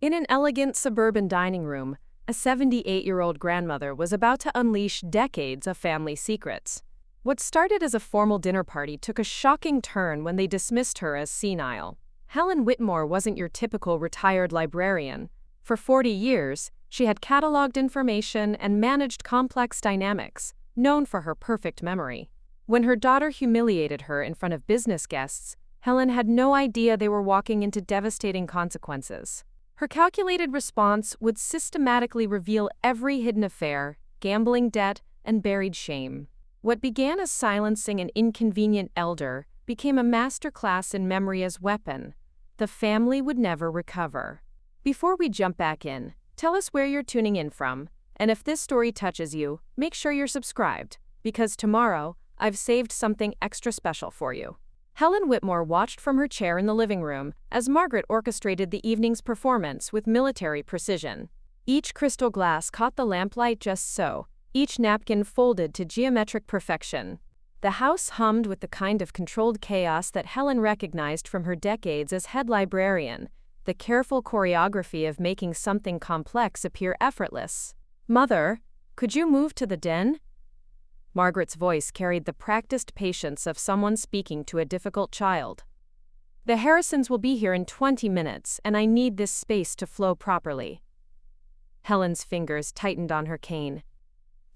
In an elegant suburban dining room, a 78-year-old grandmother was about to unleash decades of family secrets. What started as a formal dinner party took a shocking turn when they dismissed her as senile. Helen Whitmore wasn't your typical retired librarian. For 40 years, she had cataloged information and managed complex dynamics, known for her perfect memory. When her daughter humiliated her in front of business guests, Helen had no idea they were walking into devastating consequences. Her calculated response would systematically reveal every hidden affair, gambling debt, and buried shame. What began as silencing an inconvenient elder became a masterclass in memory as weapon. The family would never recover. Before we jump back in, tell us where you're tuning in from, and if this story touches you, make sure you're subscribed, because tomorrow, I've saved something extra special for you. Helen Whitmore watched from her chair in the living room as Margaret orchestrated the evening's performance with military precision. Each crystal glass caught the lamplight just so, each napkin folded to geometric perfection. The house hummed with the kind of controlled chaos that Helen recognized from her decades as head librarian, the careful choreography of making something complex appear effortless. "Mother, could you move to the den?" Margaret's voice carried the practiced patience of someone speaking to a difficult child. "The Harrisons will be here in 20 minutes, and I need this space to flow properly." Helen's fingers tightened on her cane.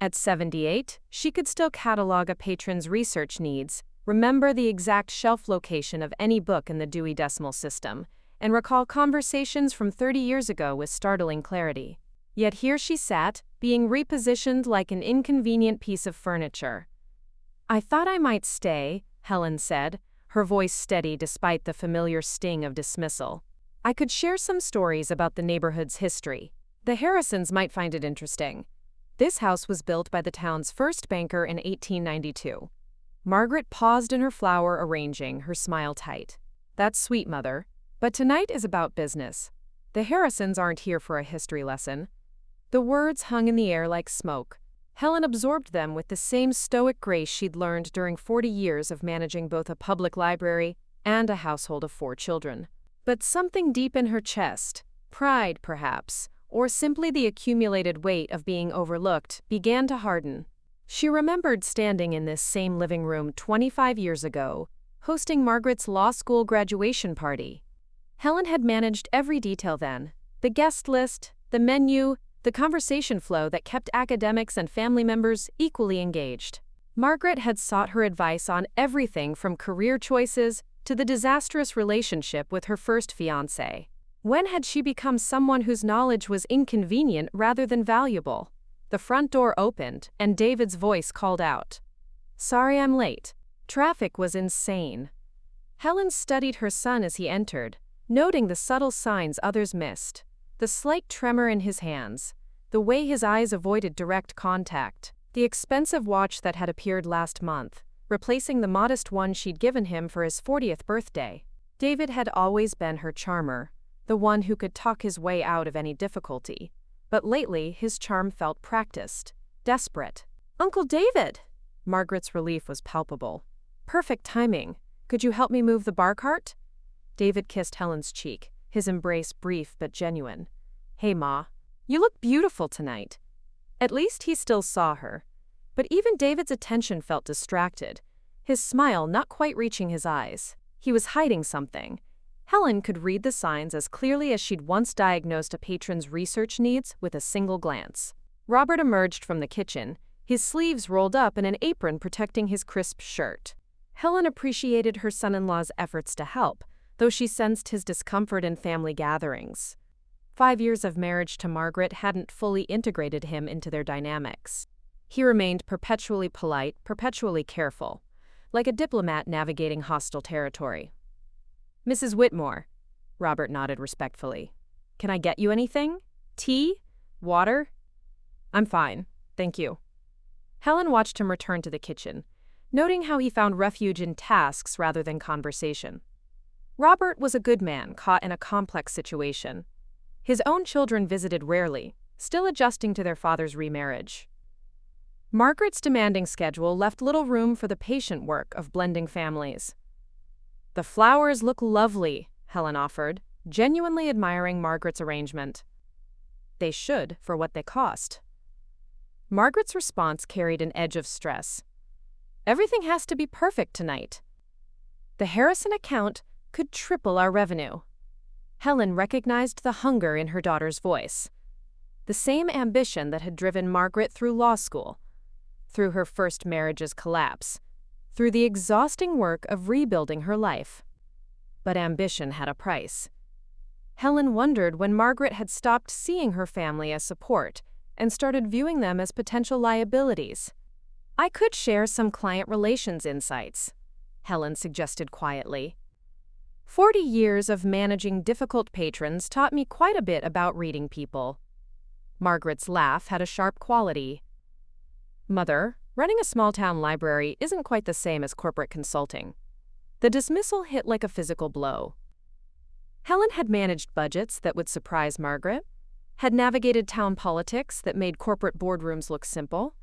At 78, she could still catalog a patron's research needs, remember the exact shelf location of any book in the Dewey Decimal System, and recall conversations from 30 years ago with startling clarity. Yet here she sat, being repositioned like an inconvenient piece of furniture. "I thought I might stay," Helen said, her voice steady despite the familiar sting of dismissal. "I could share some stories about the neighborhood's history. The Harrisons might find it interesting. This house was built by the town's first banker in 1892. Margaret paused in her flower arranging, her smile tight. "That's sweet, Mother. But tonight is about business. The Harrisons aren't here for a history lesson." The words hung in the air like smoke. Helen absorbed them with the same stoic grace she'd learned during 40 years of managing both a public library and a household of 4 children. But something deep in her chest, pride perhaps, or simply the accumulated weight of being overlooked, began to harden. She remembered standing in this same living room 25 years ago, hosting Margaret's law school graduation party. Helen had managed every detail then: the guest list, the menu, the conversation flow that kept academics and family members equally engaged. Margaret had sought her advice on everything from career choices to the disastrous relationship with her first fiancé. When had she become someone whose knowledge was inconvenient rather than valuable? The front door opened, and David's voice called out, "Sorry I'm late." Traffic was insane. Helen studied her son as he entered, noting the subtle signs others missed. The slight tremor in his hands, the way his eyes avoided direct contact, the expensive watch that had appeared last month, replacing the modest one she'd given him for his 40th birthday. David had always been her charmer, the one who could talk his way out of any difficulty. But lately, his charm felt practiced, desperate. "Uncle David!" Margaret's relief was palpable. "Perfect timing. Could you help me move the bar cart?" David kissed Helen's cheek, his embrace brief but genuine. "Hey, Ma. You look beautiful tonight." At least he still saw her. But even David's attention felt distracted, his smile not quite reaching his eyes. He was hiding something. Helen could read the signs as clearly as she'd once diagnosed a patron's research needs with a single glance. Robert emerged from the kitchen, his sleeves rolled up and an apron protecting his crisp shirt. Helen appreciated her son-in-law's efforts to help, though she sensed his discomfort in family gatherings. 5 years of marriage to Margaret hadn't fully integrated him into their dynamics. He remained perpetually polite, perpetually careful, like a diplomat navigating hostile territory. "Mrs. Whitmore," Robert nodded respectfully. "Can I get you anything? Tea? Water?" "I'm fine, thank you." Helen watched him return to the kitchen, noting how he found refuge in tasks rather than conversation. Robert was a good man caught in a complex situation. His own children visited rarely, still adjusting to their father's remarriage. Margaret's demanding schedule left little room for the patient work of blending families. "The flowers look lovely," Helen offered, genuinely admiring Margaret's arrangement. They should, for what they cost. Margaret's response carried an edge of stress. Everything has to be perfect tonight. The Harrison account could triple our revenue. Helen recognized the hunger in her daughter's voice. The same ambition that had driven Margaret through law school, through her first marriage's collapse, through the exhausting work of rebuilding her life. But ambition had a price. Helen wondered when Margaret had stopped seeing her family as support and started viewing them as potential liabilities. "I could share some client relations insights," Helen suggested quietly. 40 years of managing difficult patrons taught me quite a bit about reading people." Margaret's laugh had a sharp quality. "Mother, running a small-town library isn't quite the same as corporate consulting." The dismissal hit like a physical blow. Helen had managed budgets that would surprise Margaret, had navigated town politics that made corporate boardrooms look simple,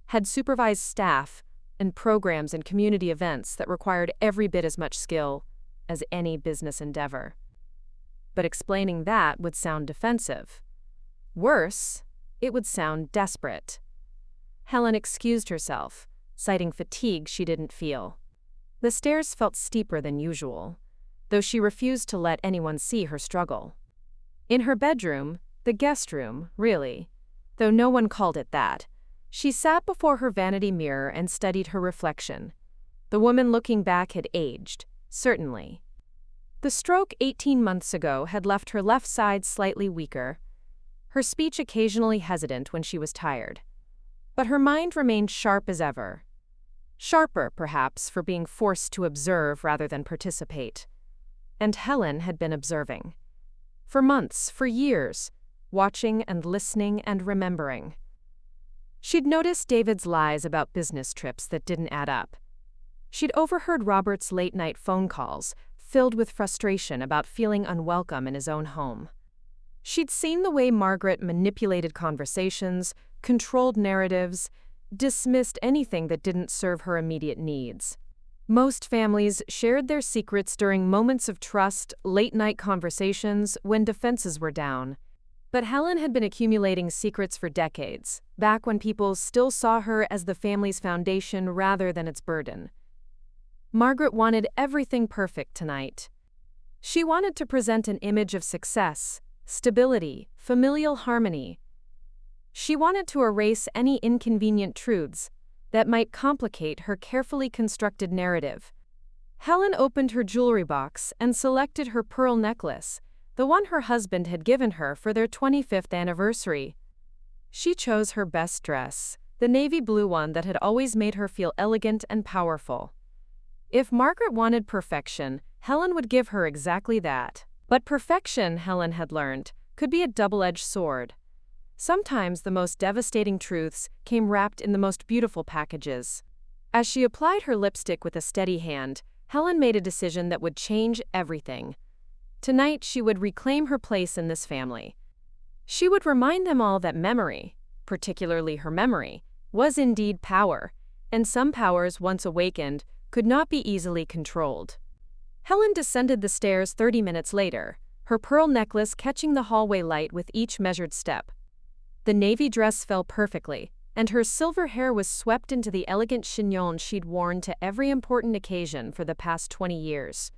had supervised staff and programs and community events that required every bit as much skill as any business endeavor. But explaining that would sound defensive. Worse, it would sound desperate. Helen excused herself, citing fatigue she didn't feel. The stairs felt steeper than usual, though she refused to let anyone see her struggle. In her bedroom, the guest room, really, though no one called it that, she sat before her vanity mirror and studied her reflection. The woman looking back had aged, certainly. The stroke 18 months ago had left her left side slightly weaker, her speech occasionally hesitant when she was tired. But her mind remained sharp as ever. Sharper, perhaps, for being forced to observe rather than participate. And Helen had been observing. For months, for years, watching and listening and remembering. She'd noticed David's lies about business trips that didn't add up. She'd overheard Robert's late-night phone calls, filled with frustration about feeling unwelcome in his own home. She'd seen the way Margaret manipulated conversations, controlled narratives, dismissed anything that didn't serve her immediate needs. Most families shared their secrets during moments of trust, late-night conversations, when defenses were down. But Helen had been accumulating secrets for decades, back when people still saw her as the family's foundation rather than its burden. Margaret wanted everything perfect tonight. She wanted to present an image of success, stability, familial harmony. She wanted to erase any inconvenient truths that might complicate her carefully constructed narrative. Helen opened her jewelry box and selected her pearl necklace, the one her husband had given her for their 25th anniversary. She chose her best dress, the navy blue one that had always made her feel elegant and powerful. If Margaret wanted perfection, Helen would give her exactly that. But perfection, Helen had learned, could be a double-edged sword. Sometimes the most devastating truths came wrapped in the most beautiful packages. As she applied her lipstick with a steady hand, Helen made a decision that would change everything. Tonight she would reclaim her place in this family. She would remind them all that memory, particularly her memory, was indeed power, and some powers, once awakened, could not be easily controlled. Helen descended the stairs 30 minutes later, her pearl necklace catching the hallway light with each measured step. The navy dress fell perfectly, and her silver hair was swept into the elegant chignon she'd worn to every important occasion for the past 20 years.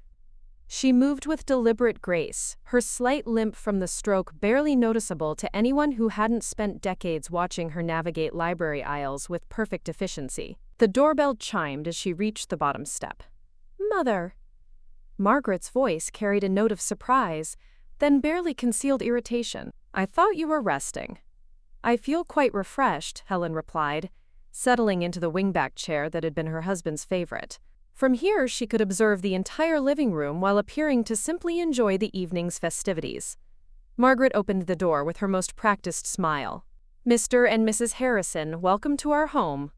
She moved with deliberate grace, her slight limp from the stroke barely noticeable to anyone who hadn't spent decades watching her navigate library aisles with perfect efficiency. The doorbell chimed as she reached the bottom step. "Mother." Margaret's voice carried a note of surprise, then barely concealed irritation. "I thought you were resting." "I feel quite refreshed," Helen replied, settling into the wingback chair that had been her husband's favorite. From here she could observe the entire living room while appearing to simply enjoy the evening's festivities. Margaret opened the door with her most practiced smile. "Mr. and Mrs. Harrison, welcome to our home."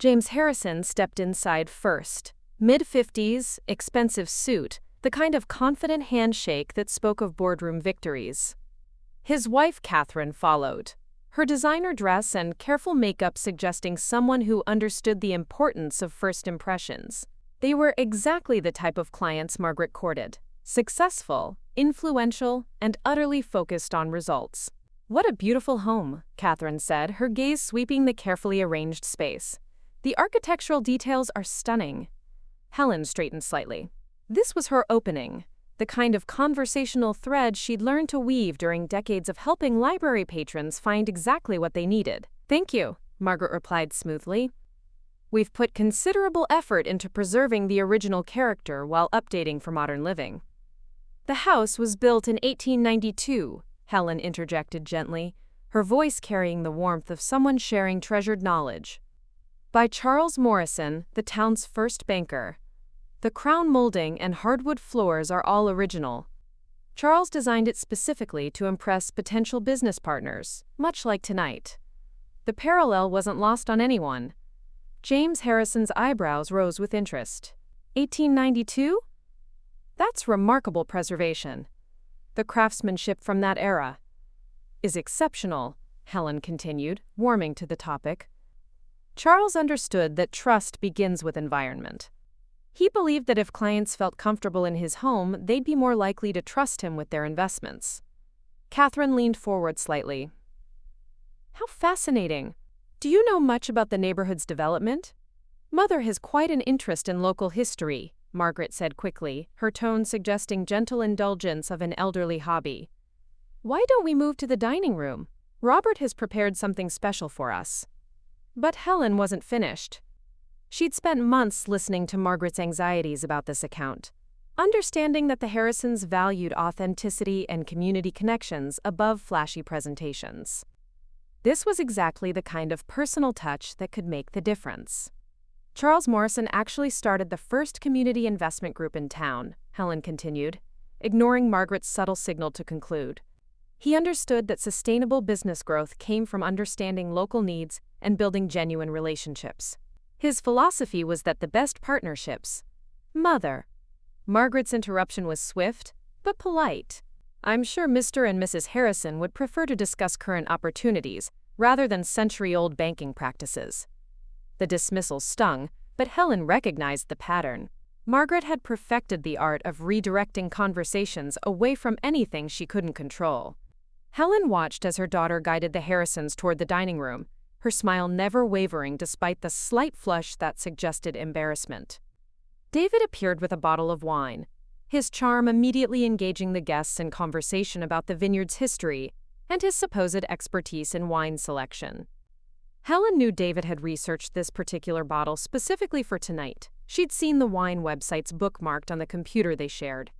James Harrison stepped inside first. Mid-50s, expensive suit, the kind of confident handshake that spoke of boardroom victories. His wife, Catherine, followed, her designer dress and careful makeup suggesting someone who understood the importance of first impressions. They were exactly the type of clients Margaret courted. Successful, influential, and utterly focused on results. "What a beautiful home," Catherine said, her gaze sweeping the carefully arranged space. "The architectural details are stunning." Helen straightened slightly. This was her opening, the kind of conversational thread she'd learned to weave during decades of helping library patrons find exactly what they needed. "Thank you," Margaret replied smoothly. "We've put considerable effort into preserving the original character while updating for modern living." "The house was built in 1892, Helen interjected gently, her voice carrying the warmth of someone sharing treasured knowledge. "By Charles Morrison, the town's first banker. The crown molding and hardwood floors are all original. Charles designed it specifically to impress potential business partners, much like tonight." The parallel wasn't lost on anyone. James Harrison's eyebrows rose with interest. 1892? That's remarkable preservation. The craftsmanship from that era is exceptional, Helen continued, warming to the topic. Charles understood that trust begins with environment. He believed that if clients felt comfortable in his home, they'd be more likely to trust him with their investments. Catherine leaned forward slightly. "How fascinating. Do you know much about the neighborhood's development?" "Mother has quite an interest in local history," Margaret said quickly, her tone suggesting gentle indulgence of an elderly hobby. "Why don't we move to the dining room? Robert has prepared something special for us." But Helen wasn't finished. She'd spent months listening to Margaret's anxieties about this account, understanding that the Harrisons valued authenticity and community connections above flashy presentations. This was exactly the kind of personal touch that could make the difference. "Charles Morrison actually started the first community investment group in town," Helen continued, ignoring Margaret's subtle signal to conclude. "He understood that sustainable business growth came from understanding local needs and building genuine relationships. His philosophy was that the best partnerships—" "Mother." Margaret's interruption was swift, but polite. "I'm sure Mr. and Mrs. Harrison would prefer to discuss current opportunities rather than century-old banking practices." The dismissal stung, but Helen recognized the pattern. Margaret had perfected the art of redirecting conversations away from anything she couldn't control. Helen watched as her daughter guided the Harrisons toward the dining room, her smile never wavering despite the slight flush that suggested embarrassment. David appeared with a bottle of wine, his charm immediately engaging the guests in conversation about the vineyard's history and his supposed expertise in wine selection. Helen knew David had researched this particular bottle specifically for tonight. She'd seen the wine websites bookmarked on the computer they shared.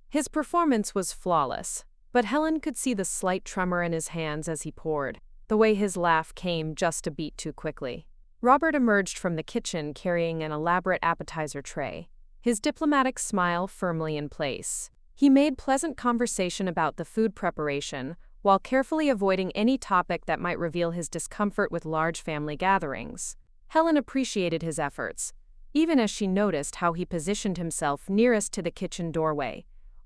His performance was flawless, but Helen could see the slight tremor in his hands as he poured, the way his laugh came just a beat too quickly. Robert emerged from the kitchen carrying an elaborate appetizer tray, his diplomatic smile firmly in place. He made pleasant conversation about the food preparation, while carefully avoiding any topic that might reveal his discomfort with large family gatherings. Helen appreciated his efforts, even as she noticed how he positioned himself nearest to the kitchen doorway,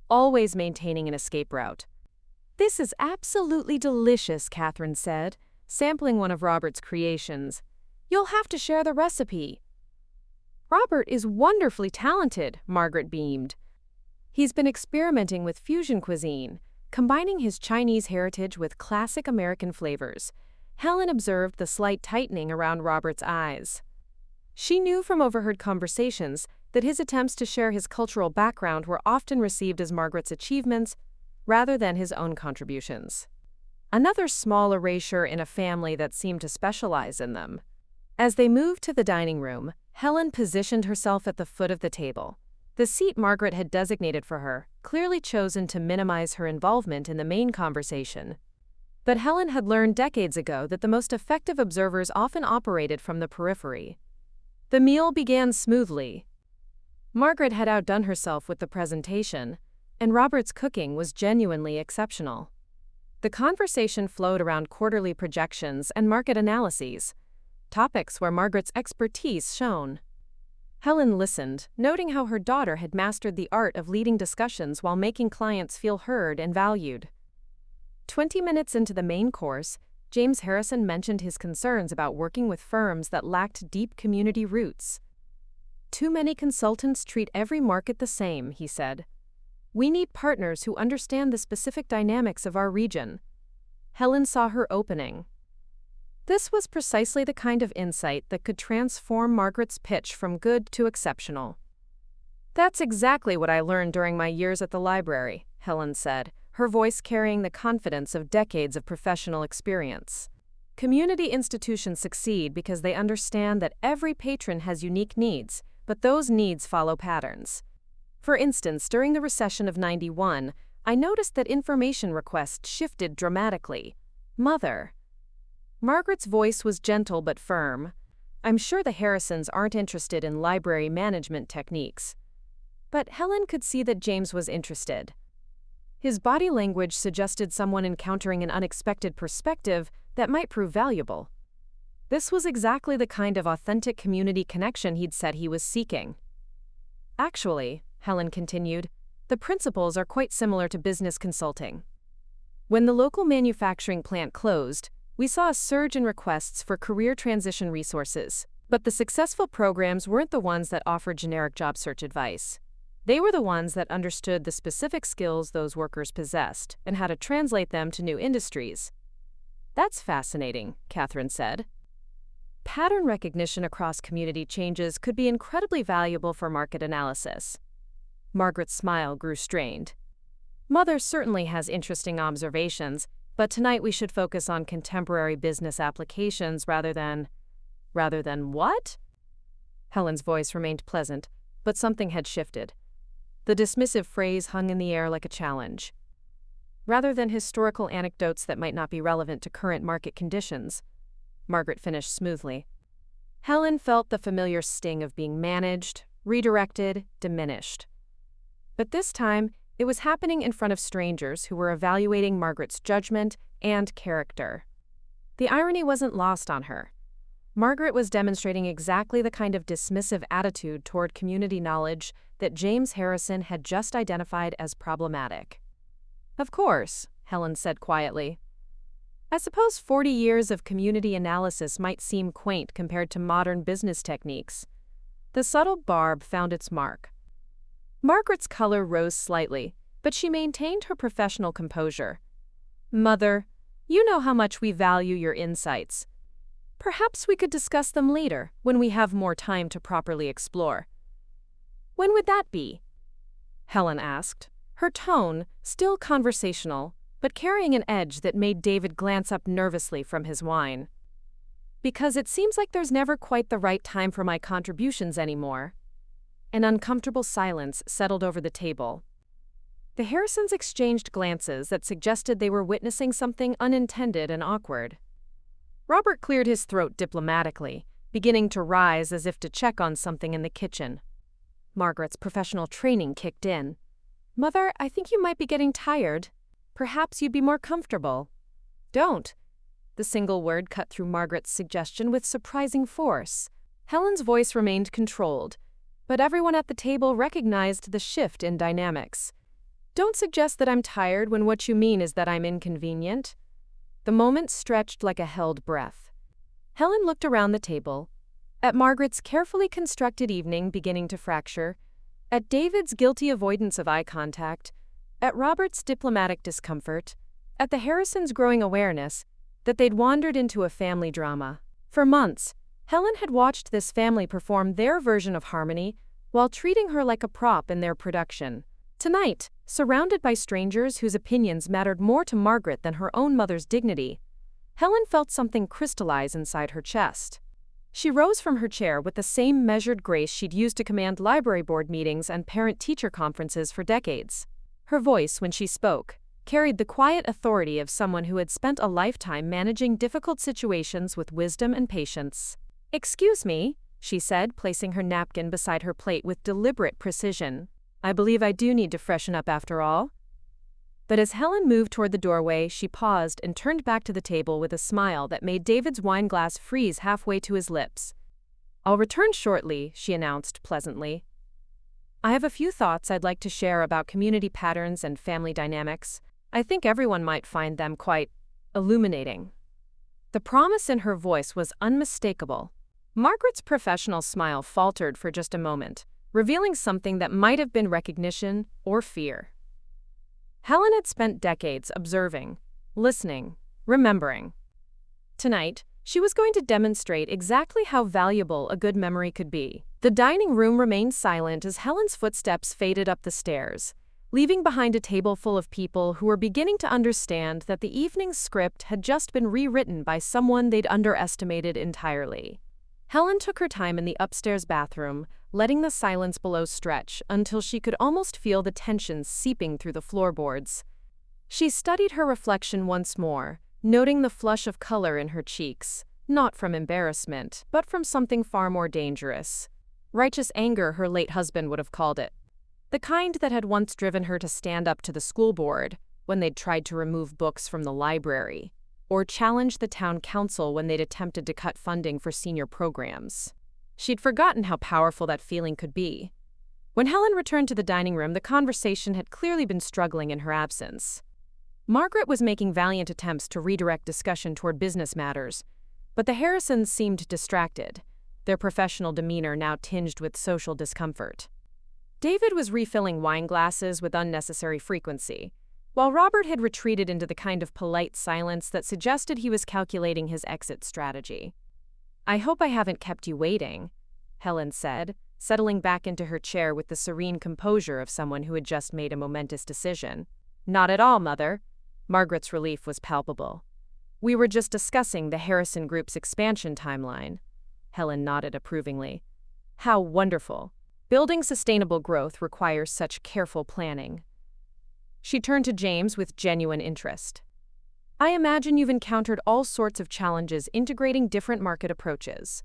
always maintaining an escape route. "This is absolutely delicious," Catherine said, sampling one of Robert's creations. "You'll have to share the recipe." "Robert is wonderfully talented," Margaret beamed. "He's been experimenting with fusion cuisine, combining his Chinese heritage with classic American flavors." Helen observed the slight tightening around Robert's eyes. She knew from overheard conversations that his attempts to share his cultural background were often received as Margaret's achievements rather than his own contributions. Another small erasure in a family that seemed to specialize in them. As they moved to the dining room, Helen positioned herself at the foot of the table. The seat Margaret had designated for her, clearly chosen to minimize her involvement in the main conversation. But Helen had learned decades ago that the most effective observers often operated from the periphery. The meal began smoothly. Margaret had outdone herself with the presentation, and Robert's cooking was genuinely exceptional. The conversation flowed around quarterly projections and market analyses, topics where Margaret's expertise shone. Helen listened, noting how her daughter had mastered the art of leading discussions while making clients feel heard and valued. 20 minutes into the main course, James Harrison mentioned his concerns about working with firms that lacked deep community roots. "Too many consultants treat every market the same," he said. We need partners who understand the specific dynamics of our region. Helen saw her opening. This was precisely the kind of insight that could transform Margaret's pitch from good to exceptional. That's exactly what I learned during my years at the library, Helen said, her voice carrying the confidence of decades of professional experience. Community institutions succeed because they understand that every patron has unique needs, but those needs follow patterns. For instance, during the recession of '91, I noticed that information requests shifted dramatically. Mother. Margaret's voice was gentle but firm. I'm sure the Harrisons aren't interested in library management techniques. But Helen could see that James was interested. His body language suggested someone encountering an unexpected perspective that might prove valuable. This was exactly the kind of authentic community connection he'd said he was seeking. Actually, Helen continued, the principles are quite similar to business consulting. When the local manufacturing plant closed, we saw a surge in requests for career transition resources, but the successful programs weren't the ones that offered generic job search advice. They were the ones that understood the specific skills those workers possessed and how to translate them to new industries. That's fascinating, Catherine said. Pattern recognition across community changes could be incredibly valuable for market analysis. Margaret's smile grew strained. Mother certainly has interesting observations, but tonight we should focus on contemporary business applications rather than what? Helen's voice remained pleasant, but something had shifted. The dismissive phrase hung in the air like a challenge. Rather than historical anecdotes that might not be relevant to current market conditions, Margaret finished smoothly. Helen felt the familiar sting of being managed, redirected, diminished. But this time, it was happening in front of strangers who were evaluating Margaret's judgment and character. The irony wasn't lost on her. Margaret was demonstrating exactly the kind of dismissive attitude toward community knowledge that James Harrison had just identified as problematic. Of course, Helen said quietly. I suppose 40 years of community analysis might seem quaint compared to modern business techniques. The subtle barb found its mark. Margaret's color rose slightly, but she maintained her professional composure. Mother, you know how much we value your insights. Perhaps we could discuss them later, when we have more time to properly explore. When would that be? Helen asked, her tone still conversational, but carrying an edge that made David glance up nervously from his wine. Because it seems like there's never quite the right time for my contributions anymore. An uncomfortable silence settled over the table. The Harrisons exchanged glances that suggested they were witnessing something unintended and awkward. Robert cleared his throat diplomatically, beginning to rise as if to check on something in the kitchen. Margaret's professional training kicked in. Mother, I think you might be getting tired. Perhaps you'd be more comfortable. Don't. The single word cut through Margaret's suggestion with surprising force. Helen's voice remained controlled, but everyone at the table recognized the shift in dynamics. Don't suggest that I'm tired when what you mean is that I'm inconvenient. The moment stretched like a held breath. Helen looked around the table, at Margaret's carefully constructed evening beginning to fracture, at David's guilty avoidance of eye contact, at Robert's diplomatic discomfort, at the Harrisons' growing awareness that they'd wandered into a family drama. For months, Helen had watched this family perform their version of harmony while treating her like a prop in their production. Tonight, surrounded by strangers whose opinions mattered more to Margaret than her own mother's dignity, Helen felt something crystallize inside her chest. She rose from her chair with the same measured grace she'd used to command library board meetings and parent-teacher conferences for decades. Her voice, when she spoke, carried the quiet authority of someone who had spent a lifetime managing difficult situations with wisdom and patience. "Excuse me," she said, placing her napkin beside her plate with deliberate precision. "I believe I do need to freshen up after all." But as Helen moved toward the doorway, she paused and turned back to the table with a smile that made David's wine glass freeze halfway to his lips. "I'll return shortly," she announced pleasantly. "I have a few thoughts I'd like to share about community patterns and family dynamics. I think everyone might find them quite illuminating." The promise in her voice was unmistakable. Margaret's professional smile faltered for just a moment, revealing something that might have been recognition or fear. Helen had spent decades observing, listening, remembering. Tonight, she was going to demonstrate exactly how valuable a good memory could be. The dining room remained silent as Helen's footsteps faded up the stairs, leaving behind a table full of people who were beginning to understand that the evening's script had just been rewritten by someone they'd underestimated entirely. Helen took her time in the upstairs bathroom, letting the silence below stretch until she could almost feel the tension seeping through the floorboards. She studied her reflection once more, noting the flush of color in her cheeks, not from embarrassment, but from something far more dangerous. Righteous anger, her late husband would have called it. The kind that had once driven her to stand up to the school board when they'd tried to remove books from the library, or challenge the town council when they'd attempted to cut funding for senior programs. She'd forgotten how powerful that feeling could be. When Helen returned to the dining room, the conversation had clearly been struggling in her absence. Margaret was making valiant attempts to redirect discussion toward business matters, but the Harrisons seemed distracted, their professional demeanor now tinged with social discomfort. David was refilling wine glasses with unnecessary frequency, while Robert had retreated into the kind of polite silence that suggested he was calculating his exit strategy. "I hope I haven't kept you waiting," Helen said, settling back into her chair with the serene composure of someone who had just made a momentous decision. "Not at all, Mother." Margaret's relief was palpable. "We were just discussing the Harrison Group's expansion timeline." Helen nodded approvingly. "How wonderful. Building sustainable growth requires such careful planning." She turned to James with genuine interest. "I imagine you've encountered all sorts of challenges integrating different market approaches."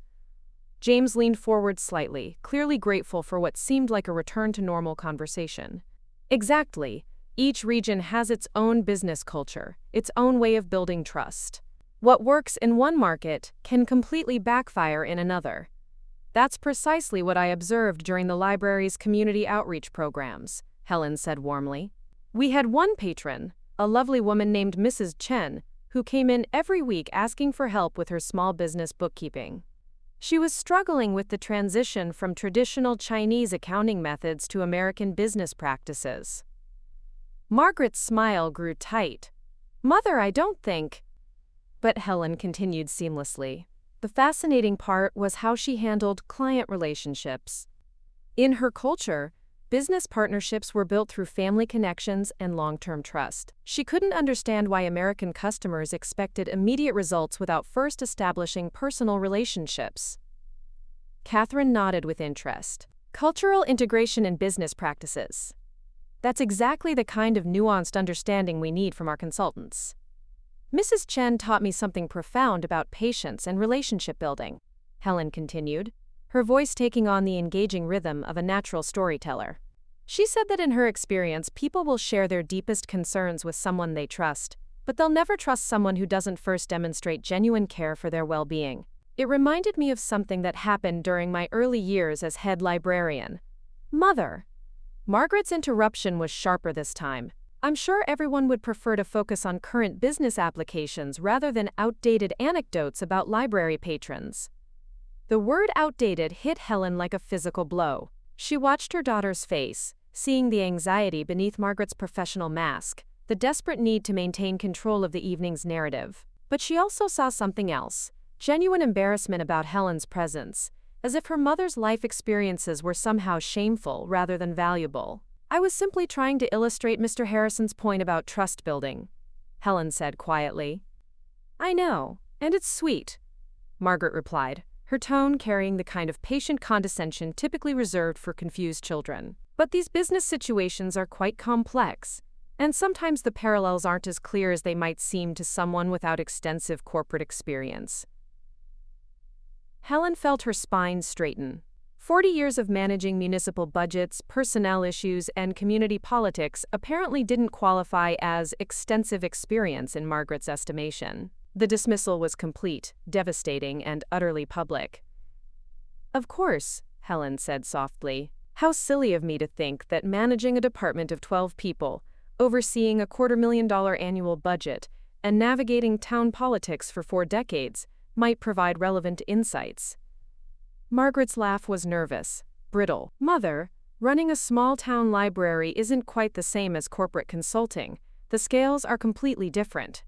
James leaned forward slightly, clearly grateful for what seemed like a return to normal conversation. "Exactly. Each region has its own business culture, its own way of building trust. What works in one market can completely backfire in another. That's precisely what I observed during the library's community outreach programs," Helen said warmly. "We had one patron, a lovely woman named Mrs. Chen, who came in every week asking for help with her small business bookkeeping. She was struggling with the transition from traditional Chinese accounting methods to American business practices." Margaret's smile grew tight. "Mother, I don't think—" But Helen continued seamlessly. The fascinating part was how she handled client relationships. In her culture, business partnerships were built through family connections and long-term trust. She couldn't understand why American customers expected immediate results without first establishing personal relationships. Catherine nodded with interest. "Cultural integration in business practices. That's exactly the kind of nuanced understanding we need from our consultants. Mrs. Chen taught me something profound about patience and relationship building," Helen continued, her voice taking on the engaging rhythm of a natural storyteller. "She said that in her experience, people will share their deepest concerns with someone they trust, but they'll never trust someone who doesn't first demonstrate genuine care for their well-being. It reminded me of something that happened during my early years as head librarian." "Mother!" Margaret's interruption was sharper this time. "I'm sure everyone would prefer to focus on current business applications rather than outdated anecdotes about library patrons." The word outdated hit Helen like a physical blow. She watched her daughter's face, seeing the anxiety beneath Margaret's professional mask, the desperate need to maintain control of the evening's narrative. But she also saw something else, genuine embarrassment about Helen's presence, as if her mother's life experiences were somehow shameful rather than valuable. "I was simply trying to illustrate Mr. Harrison's point about trust building," Helen said quietly. "I know, and it's sweet," Margaret replied, her tone carrying the kind of patient condescension typically reserved for confused children. "But these business situations are quite complex, and sometimes the parallels aren't as clear as they might seem to someone without extensive corporate experience." Helen felt her spine straighten. 40 years of managing municipal budgets, personnel issues, and community politics apparently didn't qualify as extensive experience in Margaret's estimation. The dismissal was complete, devastating, and utterly public. "Of course," Helen said softly. "How silly of me to think that managing a department of 12 people, overseeing a $250,000 annual budget, and navigating town politics for 4 decades might provide relevant insights." Margaret's laugh was nervous, brittle. "Mother, Running a small-town library isn't quite the same as corporate consulting. The scales are completely different.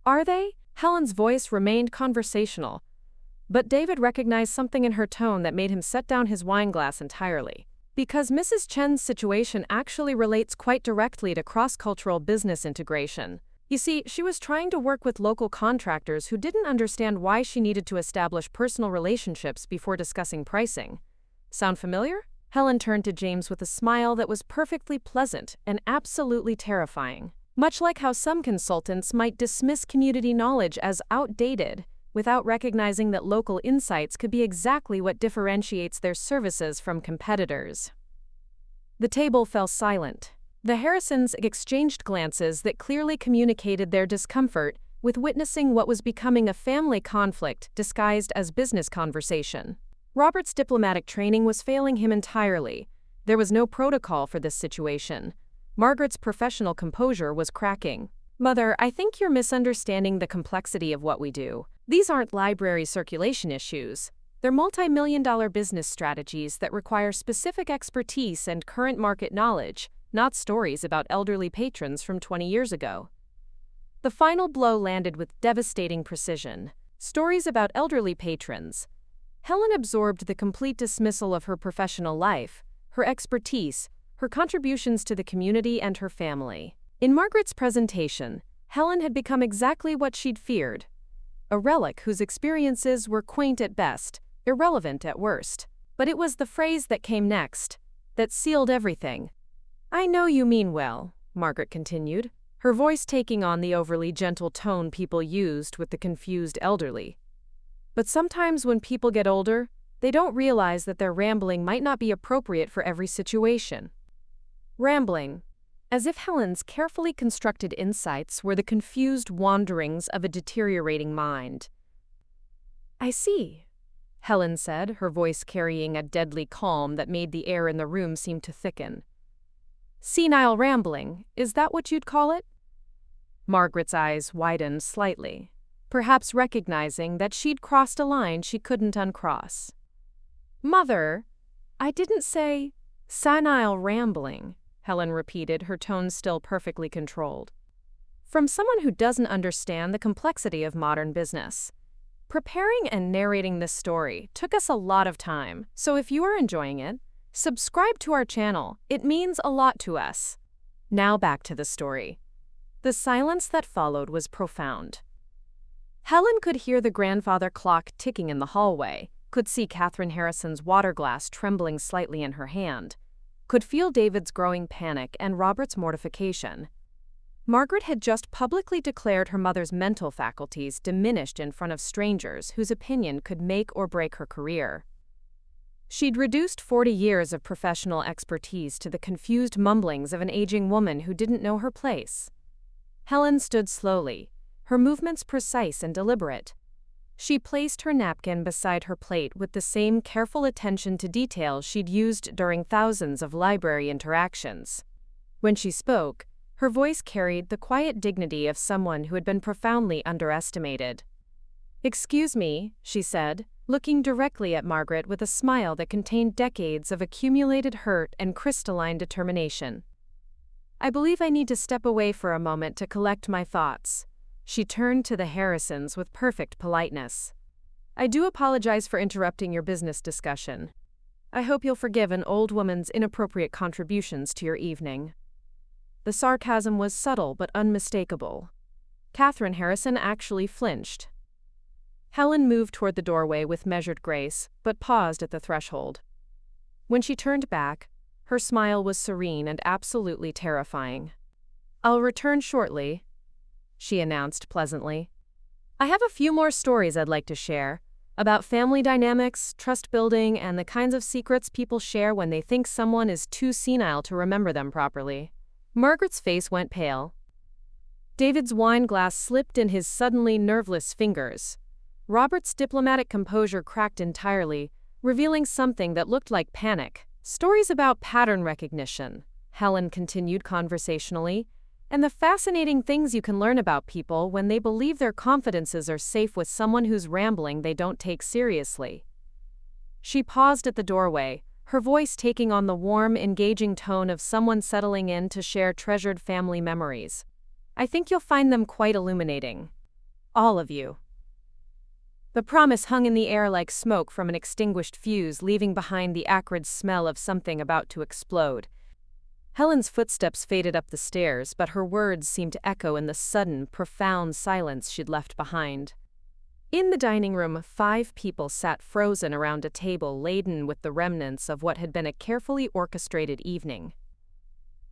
Are they? Helen's voice remained conversational, but David recognized something in her tone that made him set down his wine glass entirely. Because Mrs. Chen's situation actually relates quite directly to cross-cultural business integration. You see, she was trying to work with local contractors who didn't understand why she needed to establish personal relationships before discussing pricing. Sound familiar? Helen turned to James with a smile that was perfectly pleasant and absolutely terrifying. Much like how some consultants might dismiss community knowledge as outdated, without recognizing that local insights could be exactly what differentiates their services from competitors. The table fell silent. The Harrisons exchanged glances that clearly communicated their discomfort with witnessing what was becoming a family conflict disguised as business conversation. Robert's diplomatic training was failing him entirely. There was no protocol for this situation. Margaret's professional composure was cracking. "Mother, I think you're misunderstanding the complexity of what we do. These aren't library circulation issues. They're multi-million-dollar business strategies that require specific expertise and current market knowledge, not stories about elderly patrons from 20 years ago." The final blow landed with devastating precision. Stories about elderly patrons. Helen absorbed the complete dismissal of her professional life, her expertise, her contributions to the community and her family. In Margaret's presentation, Helen had become exactly what she'd feared. A relic whose experiences were quaint at best, irrelevant at worst. But it was the phrase that came next that sealed everything. "I know you mean well," Margaret continued, her voice taking on the overly gentle tone people used with the confused elderly. "But sometimes when people get older, they don't realize that their rambling might not be appropriate for every situation." Rambling. As if Helen's carefully constructed insights were the confused wanderings of a deteriorating mind. "I see," Helen said, her voice carrying a deadly calm that made the air in the room seem to thicken. "Senile rambling, is that what you'd call it?" Margaret's eyes widened slightly, perhaps recognizing that she'd crossed a line she couldn't uncross. "Mother, I didn't say senile rambling," Helen repeated, her tone still perfectly controlled. "From someone who doesn't understand the complexity of modern business. Preparing and narrating this story took us a lot of time, so if you are enjoying it, subscribe to our channel. It means a lot to us." Now back to the story. The silence that followed was profound. Helen could hear the grandfather clock ticking in the hallway, could see Catherine Harrison's water glass trembling slightly in her hand, could feel David's growing panic and Robert's mortification. Margaret had just publicly declared her mother's mental faculties diminished in front of strangers whose opinion could make or break her career. She'd reduced 40 years of professional expertise to the confused mumblings of an aging woman who didn't know her place. Helen stood slowly, her movements precise and deliberate. She placed her napkin beside her plate with the same careful attention to detail she'd used during thousands of library interactions. When she spoke, her voice carried the quiet dignity of someone who had been profoundly underestimated. "Excuse me," she said, looking directly at Margaret with a smile that contained decades of accumulated hurt and crystalline determination. "I believe I need to step away for a moment to collect my thoughts." She turned to the Harrisons with perfect politeness. "I do apologize for interrupting your business discussion. I hope you'll forgive an old woman's inappropriate contributions to your evening." The sarcasm was subtle but unmistakable. Catherine Harrison actually flinched. Helen moved toward the doorway with measured grace, but paused at the threshold. When she turned back, her smile was serene and absolutely terrifying. "I'll return shortly," she announced pleasantly. "I have a few more stories I'd like to share, about family dynamics, trust building, and the kinds of secrets people share when they think someone is too senile to remember them properly." Margaret's face went pale. David's wine glass slipped in his suddenly nerveless fingers. Robert's diplomatic composure cracked entirely, revealing something that looked like panic. "Stories about pattern recognition," Helen continued conversationally, "and the fascinating things you can learn about people when they believe their confidences are safe with someone whose rambling they don't take seriously." She paused at the doorway, her voice taking on the warm, engaging tone of someone settling in to share treasured family memories. "I think you'll find them quite illuminating. All of you." The promise hung in the air like smoke from an extinguished fuse, leaving behind the acrid smell of something about to explode. Helen's footsteps faded up the stairs, but her words seemed to echo in the sudden, profound silence she'd left behind. In the dining room, 5 people sat frozen around a table laden with the remnants of what had been a carefully orchestrated evening.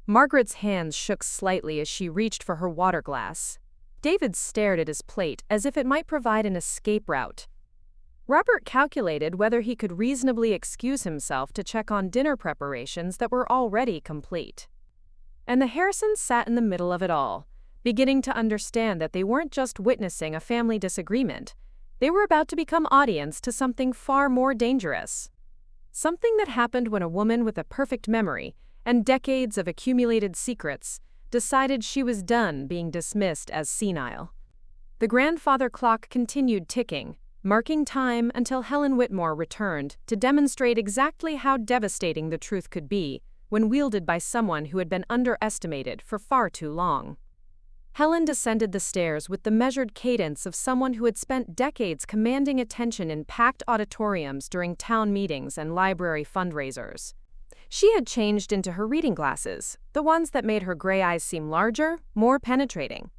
Margaret's hands shook slightly as she reached for her water glass. David stared at his plate as if it might provide an escape route. Robert calculated whether he could reasonably excuse himself to check on dinner preparations that were already complete. And the Harrisons sat in the middle of it all, beginning to understand that they weren't just witnessing a family disagreement. They were about to become audience to something far more dangerous. Something that happened when a woman with a perfect memory and decades of accumulated secrets decided she was done being dismissed as senile. The grandfather clock continued ticking, marking time until Helen Whitmore returned to demonstrate exactly how devastating the truth could be when wielded by someone who had been underestimated for far too long. Helen descended the stairs with the measured cadence of someone who had spent decades commanding attention in packed auditoriums during town meetings and library fundraisers. She had changed into her reading glasses, the ones that made her gray eyes seem larger, more penetrating.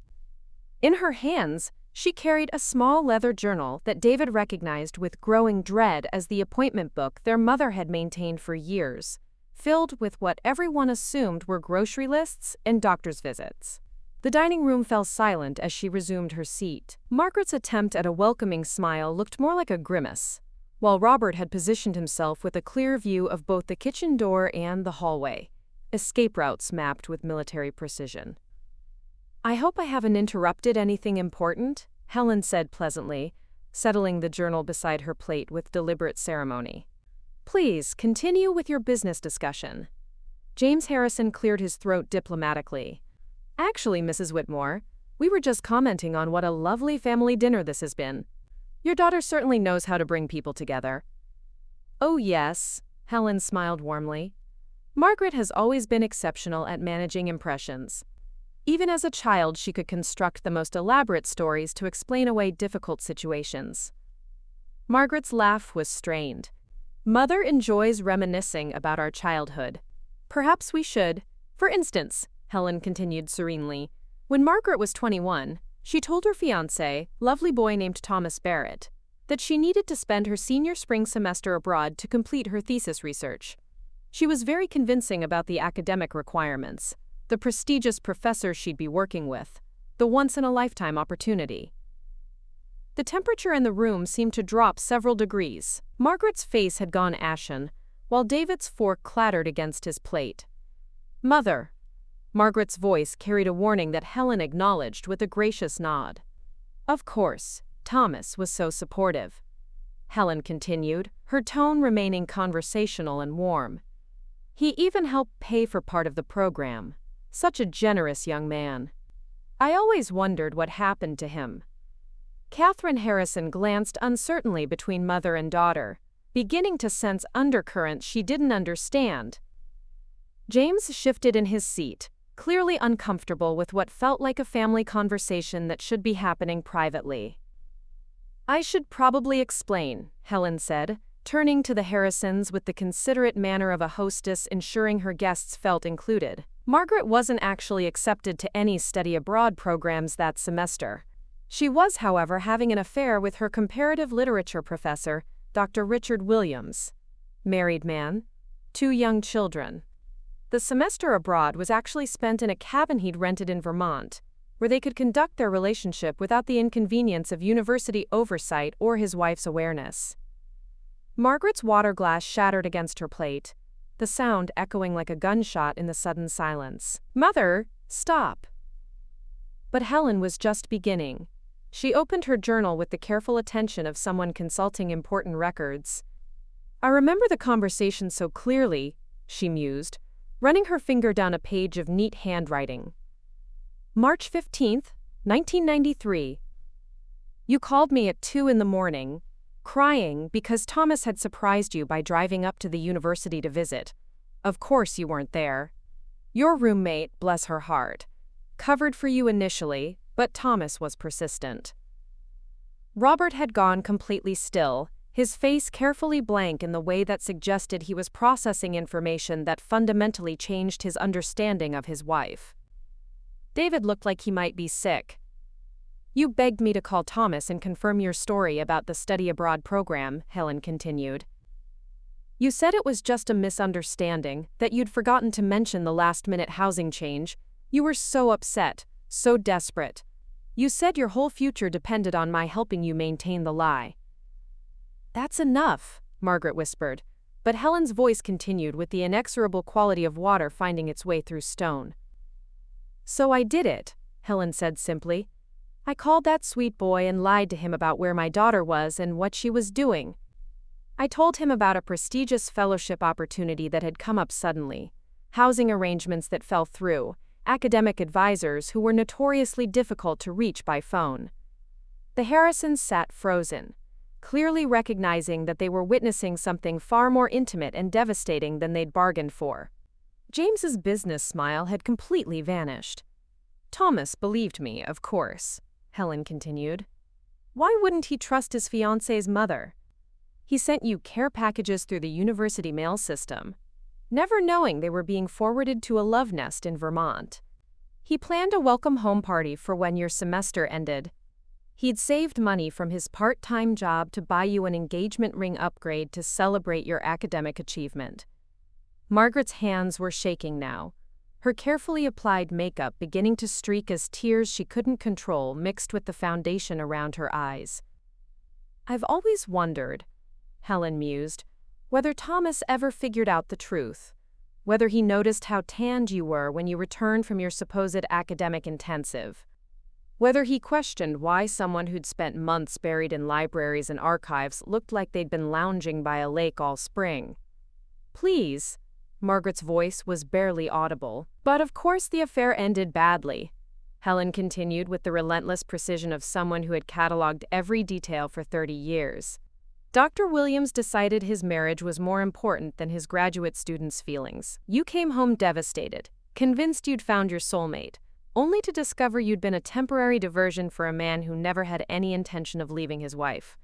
In her hands, she carried a small leather journal that David recognized with growing dread as the appointment book their mother had maintained for years, filled with what everyone assumed were grocery lists and doctor's visits. The dining room fell silent as she resumed her seat. Margaret's attempt at a welcoming smile looked more like a grimace, while Robert had positioned himself with a clear view of both the kitchen door and the hallway, escape routes mapped with military precision. "I hope I haven't interrupted anything important," Helen said pleasantly, settling the journal beside her plate with deliberate ceremony. "Please continue with your business discussion." James Harrison cleared his throat diplomatically. "Actually, Mrs. Whitmore, we were just commenting on what a lovely family dinner this has been. Your daughter certainly knows how to bring people together." "Oh yes," Helen smiled warmly. "Margaret has always been exceptional at managing impressions. Even as a child, she could construct the most elaborate stories to explain away difficult situations." Margaret's laugh was strained. "Mother enjoys reminiscing about our childhood. Perhaps we should. For instance," Helen continued serenely, "when Margaret was 21, she told her fiancé, lovely boy named Thomas Barrett, that she needed to spend her senior spring semester abroad to complete her thesis research. She was very convincing about the academic requirements, the prestigious professor she'd be working with, the once-in-a-lifetime opportunity." The temperature in the room seemed to drop several degrees. Margaret's face had gone ashen, while David's fork clattered against his plate. "Mother." Margaret's voice carried a warning that Helen acknowledged with a gracious nod. "Of course, Thomas was so supportive," Helen continued, her tone remaining conversational and warm. "He even helped pay for part of the program. Such a generous young man. I always wondered what happened to him." Catherine Harrison glanced uncertainly between mother and daughter, beginning to sense undercurrents she didn't understand. James shifted in his seat, clearly uncomfortable with what felt like a family conversation that should be happening privately. "I should probably explain," Helen said, turning to the Harrisons with the considerate manner of a hostess ensuring her guests felt included. Margaret wasn't actually accepted to any study abroad programs that semester. She was, however, having an affair with her comparative literature professor, Dr. Richard Williams. Married man, 2 young children. The semester abroad was actually spent in a cabin he'd rented in Vermont, where they could conduct their relationship without the inconvenience of university oversight or his wife's awareness. Margaret's water glass shattered against her plate, the sound echoing like a gunshot in the sudden silence. "Mother, stop!" But Helen was just beginning. She opened her journal with the careful attention of someone consulting important records. "I remember the conversation so clearly," she mused, running her finger down a page of neat handwriting. "March 15th, 1993. You called me at 2 in the morning, Crying because Thomas had surprised you by driving up to the university to visit. Of course you weren't there. Your roommate, bless her heart, covered for you initially, but Thomas was persistent. Robert had gone completely still, his face carefully blank in the way that suggested he was processing information that fundamentally changed his understanding of his wife. David looked like he might be sick. You begged me to call Thomas and confirm your story about the study abroad program, Helen continued. You said it was just a misunderstanding, that you'd forgotten to mention the last-minute housing change. You were so upset, so desperate. You said your whole future depended on my helping you maintain the lie. That's enough, Margaret whispered, but Helen's voice continued with the inexorable quality of water finding its way through stone. So I did it, Helen said simply. I called that sweet boy and lied to him about where my daughter was and what she was doing. I told him about a prestigious fellowship opportunity that had come up suddenly, housing arrangements that fell through, academic advisors who were notoriously difficult to reach by phone. The Harrisons sat frozen, clearly recognizing that they were witnessing something far more intimate and devastating than they'd bargained for. James's business smile had completely vanished. Thomas believed me, of course, Helen continued. Why wouldn't he trust his fiancée's mother? He sent you care packages through the university mail system, never knowing they were being forwarded to a love nest in Vermont. He planned a welcome home party for when your semester ended. He'd saved money from his part-time job to buy you an engagement ring upgrade to celebrate your academic achievement. Margaret's hands were shaking now, her carefully applied makeup beginning to streak as tears she couldn't control mixed with the foundation around her eyes. I've always wondered, Helen mused, whether Thomas ever figured out the truth, whether he noticed how tanned you were when you returned from your supposed academic intensive, whether he questioned why someone who'd spent months buried in libraries and archives looked like they'd been lounging by a lake all spring. Please, Margaret's voice was barely audible. But of course the affair ended badly, Helen continued with the relentless precision of someone who had cataloged every detail for 30 years. Dr. Williams decided his marriage was more important than his graduate students' feelings. You came home devastated, convinced you'd found your soulmate, only to discover you'd been a temporary diversion for a man who never had any intention of leaving his wife.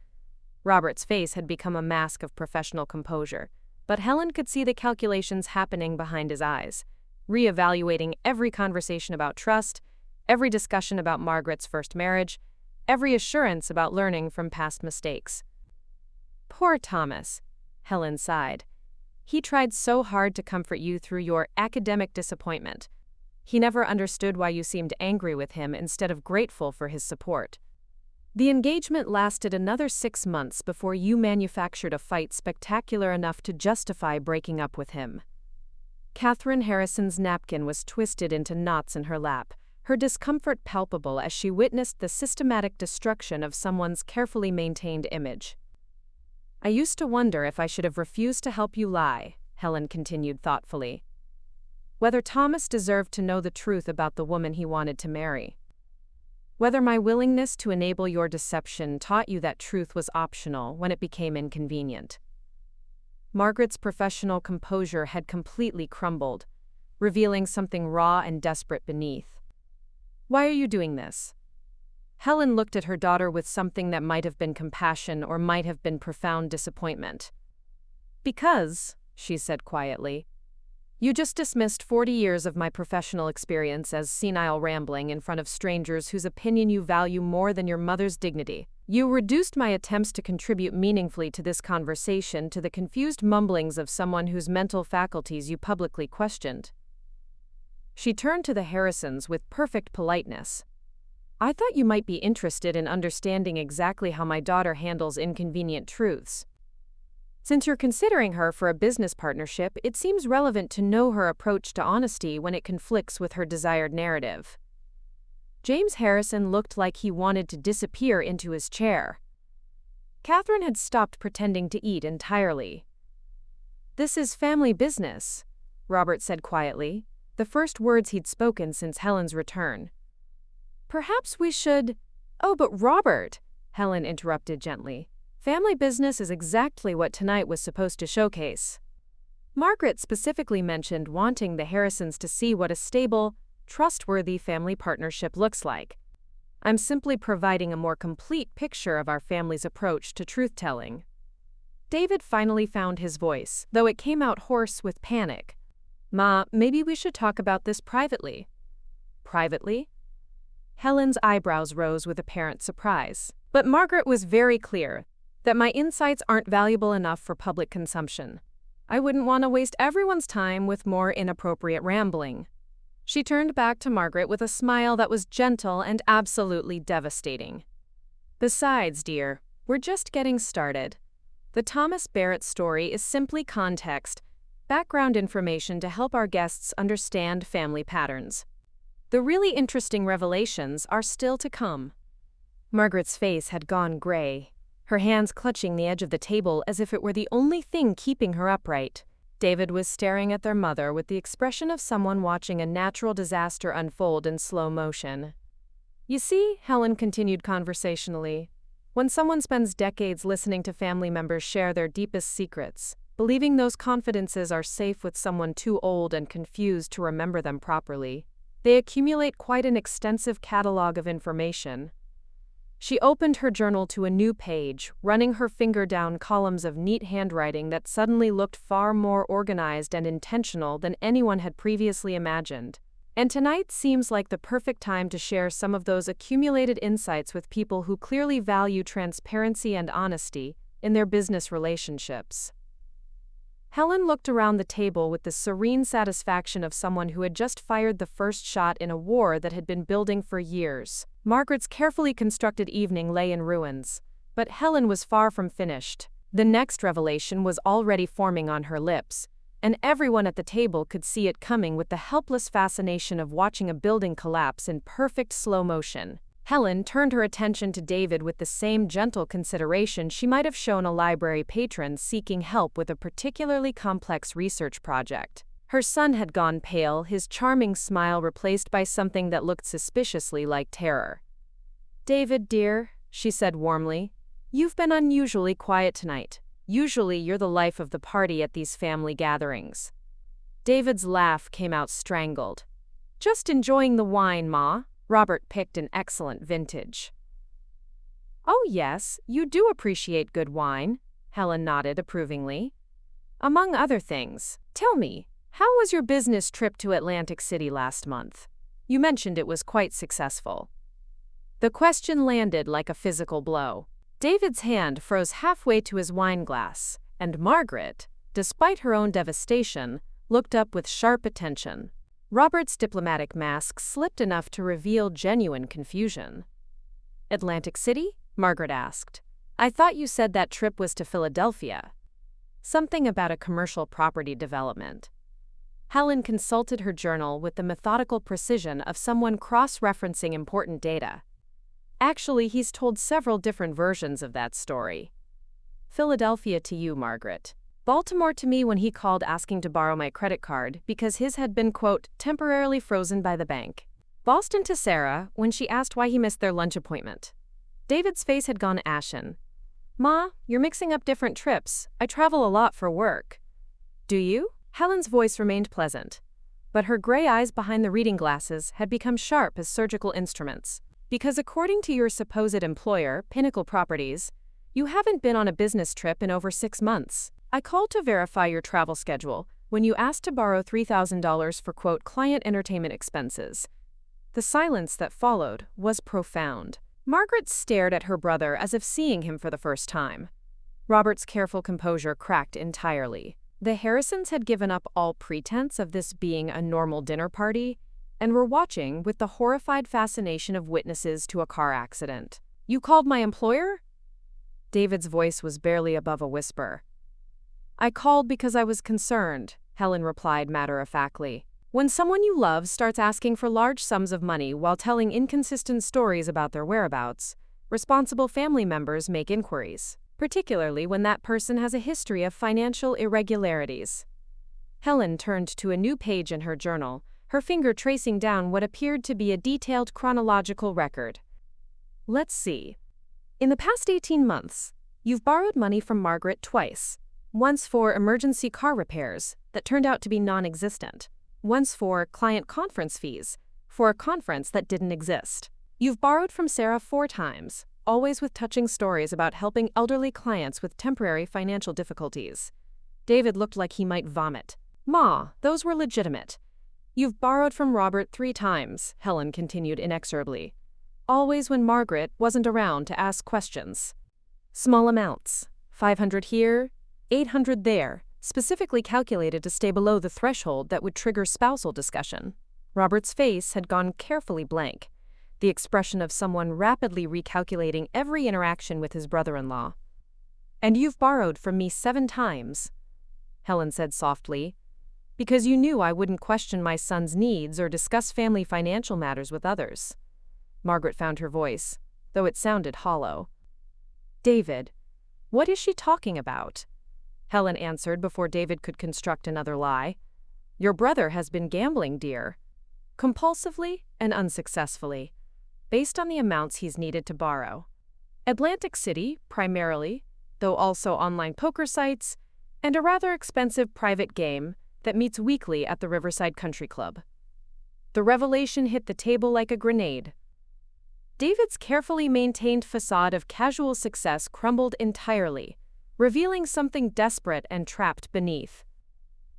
Robert's face had become a mask of professional composure, but Helen could see the calculations happening behind his eyes, reevaluating every conversation about trust, every discussion about Margaret's first marriage, every assurance about learning from past mistakes. Poor Thomas, Helen sighed. He tried so hard to comfort you through your academic disappointment. He never understood why you seemed angry with him instead of grateful for his support. The engagement lasted another 6 months before you manufactured a fight spectacular enough to justify breaking up with him. Catherine Harrison's napkin was twisted into knots in her lap, her discomfort palpable as she witnessed the systematic destruction of someone's carefully maintained image. I used to wonder if I should have refused to help you lie, Helen continued thoughtfully. Whether Thomas deserved to know the truth about the woman he wanted to marry. Whether my willingness to enable your deception taught you that truth was optional when it became inconvenient. Margaret's professional composure had completely crumbled, revealing something raw and desperate beneath. Why are you doing this? Helen looked at her daughter with something that might have been compassion or might have been profound disappointment. Because, she said quietly, you just dismissed 40 years of my professional experience as senile rambling in front of strangers whose opinion you value more than your mother's dignity. You reduced my attempts to contribute meaningfully to this conversation to the confused mumblings of someone whose mental faculties you publicly questioned. She turned to the Harrisons with perfect politeness. I thought you might be interested in understanding exactly how my daughter handles inconvenient truths. Since you're considering her for a business partnership, it seems relevant to know her approach to honesty when it conflicts with her desired narrative. James Harrison looked like he wanted to disappear into his chair. Catherine had stopped pretending to eat entirely. This is family business, Robert said quietly, the first words he'd spoken since Helen's return. Perhaps we should— Oh, but Robert, Helen interrupted gently. Family business is exactly what tonight was supposed to showcase. Margaret specifically mentioned wanting the Harrisons to see what a stable, trustworthy family partnership looks like. I'm simply providing a more complete picture of our family's approach to truth-telling. David finally found his voice, though it came out hoarse with panic. Ma, maybe we should talk about this privately. Privately? Helen's eyebrows rose with apparent surprise. But Margaret was very clear that my insights aren't valuable enough for public consumption. I wouldn't want to waste everyone's time with more inappropriate rambling. She turned back to Margaret with a smile that was gentle and absolutely devastating. Besides, dear, we're just getting started. The Thomas Barrett story is simply context, background information to help our guests understand family patterns. The really interesting revelations are still to come. Margaret's face had gone gray, her hands clutching the edge of the table as if it were the only thing keeping her upright. David was staring at their mother with the expression of someone watching a natural disaster unfold in slow motion. You see, Helen continued conversationally, when someone spends decades listening to family members share their deepest secrets, believing those confidences are safe with someone too old and confused to remember them properly, they accumulate quite an extensive catalog of information. She opened her journal to a new page, running her finger down columns of neat handwriting that suddenly looked far more organized and intentional than anyone had previously imagined. And tonight seems like the perfect time to share some of those accumulated insights with people who clearly value transparency and honesty in their business relationships. Helen looked around the table with the serene satisfaction of someone who had just fired the first shot in a war that had been building for years. Margaret's carefully constructed evening lay in ruins, but Helen was far from finished. The next revelation was already forming on her lips, and everyone at the table could see it coming with the helpless fascination of watching a building collapse in perfect slow motion. Helen turned her attention to David with the same gentle consideration she might have shown a library patron seeking help with a particularly complex research project. Her son had gone pale, his charming smile replaced by something that looked suspiciously like terror. David, dear, she said warmly, you've been unusually quiet tonight. Usually you're the life of the party at these family gatherings. David's laugh came out strangled. Just enjoying the wine, Ma. Robert picked an excellent vintage. Oh yes, you do appreciate good wine, Helen nodded approvingly. Among other things, tell me, how was your business trip to Atlantic City last month? You mentioned it was quite successful. The question landed like a physical blow. David's hand froze halfway to his wine glass, and Margaret, despite her own devastation, looked up with sharp attention. Robert's diplomatic mask slipped enough to reveal genuine confusion. Atlantic City? Margaret asked. I thought you said that trip was to Philadelphia. Something about a commercial property development. Helen consulted her journal with the methodical precision of someone cross-referencing important data. Actually, he's told several different versions of that story. Philadelphia to you, Margaret. Baltimore to me when he called asking to borrow my credit card because his had been, quote, temporarily frozen by the bank. Boston to Sarah when she asked why he missed their lunch appointment. David's face had gone ashen. Ma, you're mixing up different trips. I travel a lot for work. Do you? Helen's voice remained pleasant, but her gray eyes behind the reading glasses had become sharp as surgical instruments. Because according to your supposed employer, Pinnacle Properties, you haven't been on a business trip in over 6 months. I called to verify your travel schedule when you asked to borrow $3,000 for, quote, client entertainment expenses. The silence that followed was profound. Margaret stared at her brother as if seeing him for the first time. Robert's careful composure cracked entirely. The Harrisons had given up all pretense of this being a normal dinner party and were watching with the horrified fascination of witnesses to a car accident. You called my employer? David's voice was barely above a whisper. I called because I was concerned, Helen replied matter-of-factly. When someone you love starts asking for large sums of money while telling inconsistent stories about their whereabouts, responsible family members make inquiries, particularly when that person has a history of financial irregularities. Helen turned to a new page in her journal, her finger tracing down what appeared to be a detailed chronological record. Let's see. In the past 18 months, You've borrowed money from Margaret twice. Once for emergency car repairs that turned out to be non-existent. Once for client conference fees for a conference that didn't exist. You've borrowed from Sarah 4 times, always with touching stories about helping elderly clients with temporary financial difficulties. David looked like he might vomit. Ma, those were legitimate. You've borrowed from Robert 3 times, Helen continued inexorably. Always when Margaret wasn't around to ask questions. Small amounts, 500 here, 800 there, specifically calculated to stay below the threshold that would trigger spousal discussion. Robert's face had gone carefully blank, the expression of someone rapidly recalculating every interaction with his brother-in-law. And you've borrowed from me 7 times, Helen said softly, because you knew I wouldn't question my son's needs or discuss family financial matters with others. Margaret found her voice, though it sounded hollow. David, what is she talking about? Helen answered before David could construct another lie. Your brother has been gambling, dear. Compulsively and unsuccessfully, based on the amounts he's needed to borrow. Atlantic City, primarily, though also online poker sites, and a rather expensive private game that meets weekly at the Riverside Country Club. The revelation hit the table like a grenade. David's carefully maintained facade of casual success crumbled entirely, revealing something desperate and trapped beneath.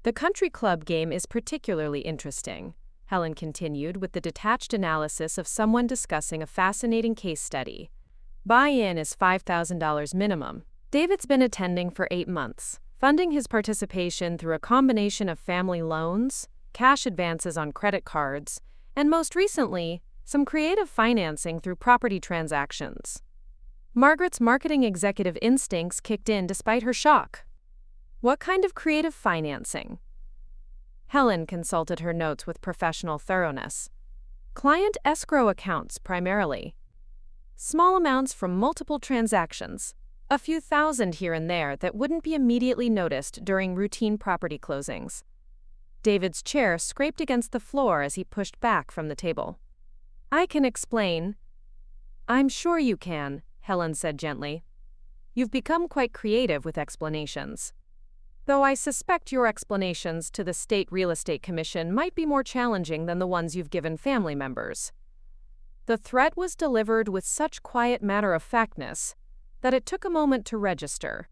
The country club game is particularly interesting, Helen continued with the detached analysis of someone discussing a fascinating case study. Buy-in is $5,000 minimum. David's been attending for 8 months, funding his participation through a combination of family loans, cash advances on credit cards, and most recently, some creative financing through property transactions. Margaret's marketing executive instincts kicked in despite her shock. What kind of creative financing? Helen consulted her notes with professional thoroughness. Client escrow accounts, primarily. Small amounts from multiple transactions, a few thousand here and there that wouldn't be immediately noticed during routine property closings. David's chair scraped against the floor as he pushed back from the table. I can explain. I'm sure you can, Helen said gently. You've become quite creative with explanations. Though I suspect your explanations to the State Real Estate Commission might be more challenging than the ones you've given family members. The threat was delivered with such quiet matter-of-factness that it took a moment to register.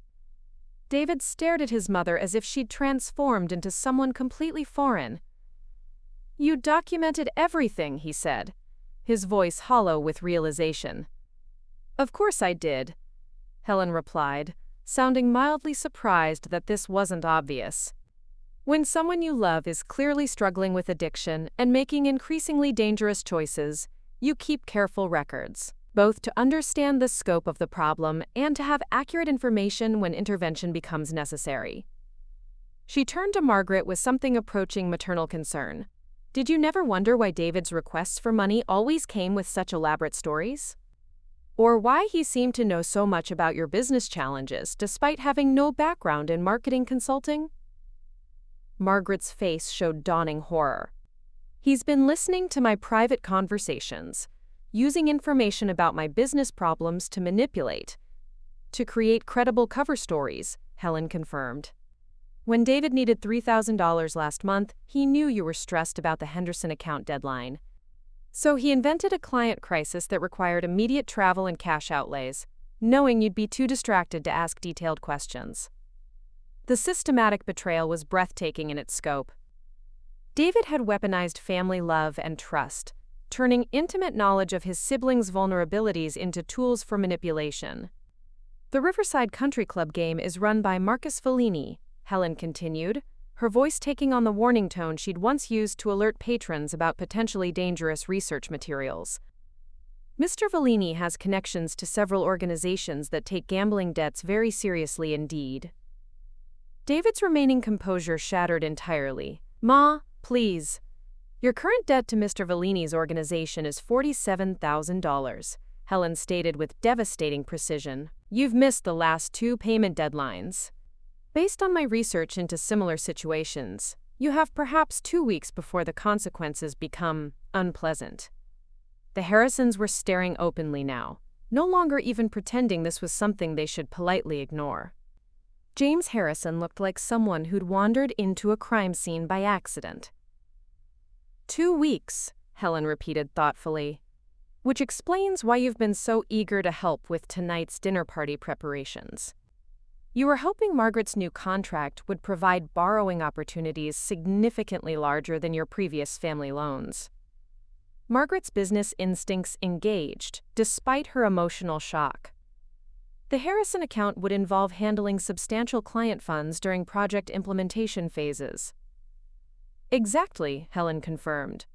David stared at his mother as if she'd transformed into someone completely foreign. You documented everything, he said, his voice hollow with realization. Of course I did, Helen replied, sounding mildly surprised that this wasn't obvious. When someone you love is clearly struggling with addiction and making increasingly dangerous choices, you keep careful records, both to understand the scope of the problem and to have accurate information when intervention becomes necessary. She turned to Margaret with something approaching maternal concern. Did you never wonder why David's requests for money always came with such elaborate stories? Or why he seemed to know so much about your business challenges despite having no background in marketing consulting? Margaret's face showed dawning horror. He's been listening to my private conversations, using information about my business problems to manipulate, to create credible cover stories, Helen confirmed. When David needed $3,000 last month, he knew you were stressed about the Henderson account deadline. So he invented a client crisis that required immediate travel and cash outlays, knowing you'd be too distracted to ask detailed questions. The systematic betrayal was breathtaking in its scope. David had weaponized family love and trust, turning intimate knowledge of his siblings' vulnerabilities into tools for manipulation. The Riverside Country Club game is run by Marcus Fellini, Helen continued, her voice taking on the warning tone she'd once used to alert patrons about potentially dangerous research materials. Mr. Fellini has connections to several organizations that take gambling debts very seriously indeed. David's remaining composure shattered entirely. Ma, please. Your current debt to Mr. Fellini's organization is $47,000, Helen stated with devastating precision. You've missed the last 2 payment deadlines. Based on my research into similar situations, you have perhaps 2 weeks before the consequences become unpleasant. The Harrisons were staring openly now, no longer even pretending this was something they should politely ignore. James Harrison looked like someone who'd wandered into a crime scene by accident. 2 weeks, Helen repeated thoughtfully. Which explains why you've been so eager to help with tonight's dinner party preparations. You were hoping Margaret's new contract would provide borrowing opportunities significantly larger than your previous family loans. Margaret's business instincts engaged, despite her emotional shock. The Harrison account would involve handling substantial client funds during project implementation phases. Exactly, Helen confirmed.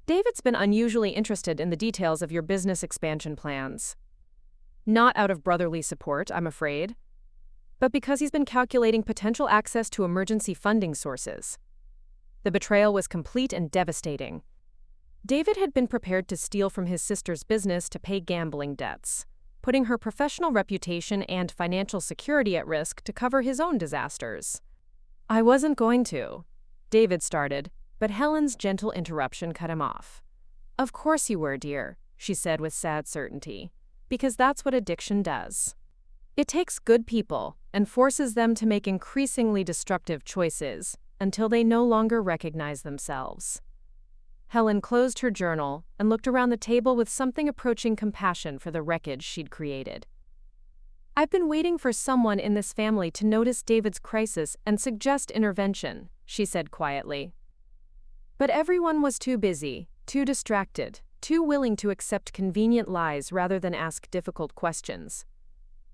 David's been unusually interested in the details of your business expansion plans. Not out of brotherly support, I'm afraid, but because he's been calculating potential access to emergency funding sources. The betrayal was complete and devastating. David had been prepared to steal from his sister's business to pay gambling debts, putting her professional reputation and financial security at risk to cover his own disasters. I wasn't going to, David started, but Helen's gentle interruption cut him off. Of course you were, dear, she said with sad certainty, because that's what addiction does. It takes good people and forces them to make increasingly destructive choices until they no longer recognize themselves. Helen closed her journal and looked around the table with something approaching compassion for the wreckage she'd created. I've been waiting for someone in this family to notice David's crisis and suggest intervention, she said quietly. But everyone was too busy, too distracted, too willing to accept convenient lies rather than ask difficult questions.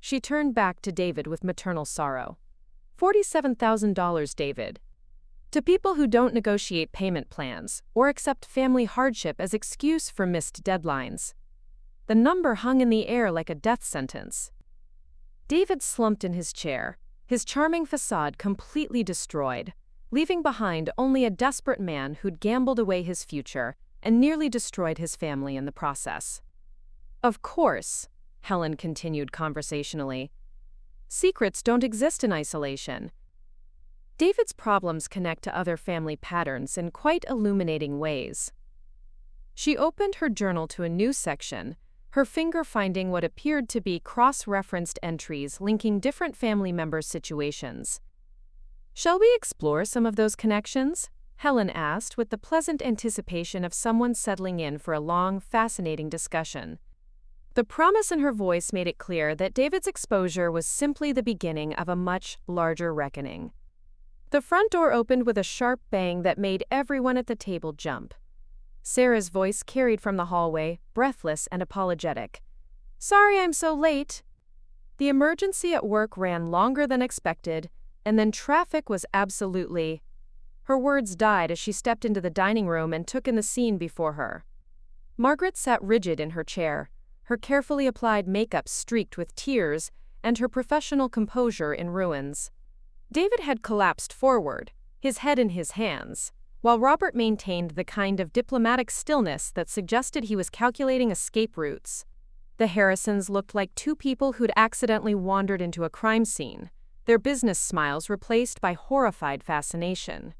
She turned back to David with maternal sorrow. $47,000, David. To people who don't negotiate payment plans or accept family hardship as excuse for missed deadlines. The number hung in the air like a death sentence. David slumped in his chair, his charming facade completely destroyed, leaving behind only a desperate man who'd gambled away his future and nearly destroyed his family in the process. Of course, Helen continued conversationally, secrets don't exist in isolation. David's problems connect to other family patterns in quite illuminating ways. She opened her journal to a new section, her finger finding what appeared to be cross-referenced entries linking different family members' situations. Shall we explore some of those connections? Helen asked with the pleasant anticipation of someone settling in for a long, fascinating discussion. The promise in her voice made it clear that David's exposure was simply the beginning of a much larger reckoning. The front door opened with a sharp bang that made everyone at the table jump. Sarah's voice carried from the hallway, breathless and apologetic. Sorry I'm so late. The emergency at work ran longer than expected, and then traffic was absolutely... Her words died as she stepped into the dining room and took in the scene before her. Margaret sat rigid in her chair, her carefully applied makeup streaked with tears and her professional composure in ruins. David had collapsed forward, his head in his hands, while Robert maintained the kind of diplomatic stillness that suggested he was calculating escape routes. The Harrisons looked like two people who'd accidentally wandered into a crime scene, their business smiles replaced by horrified fascination.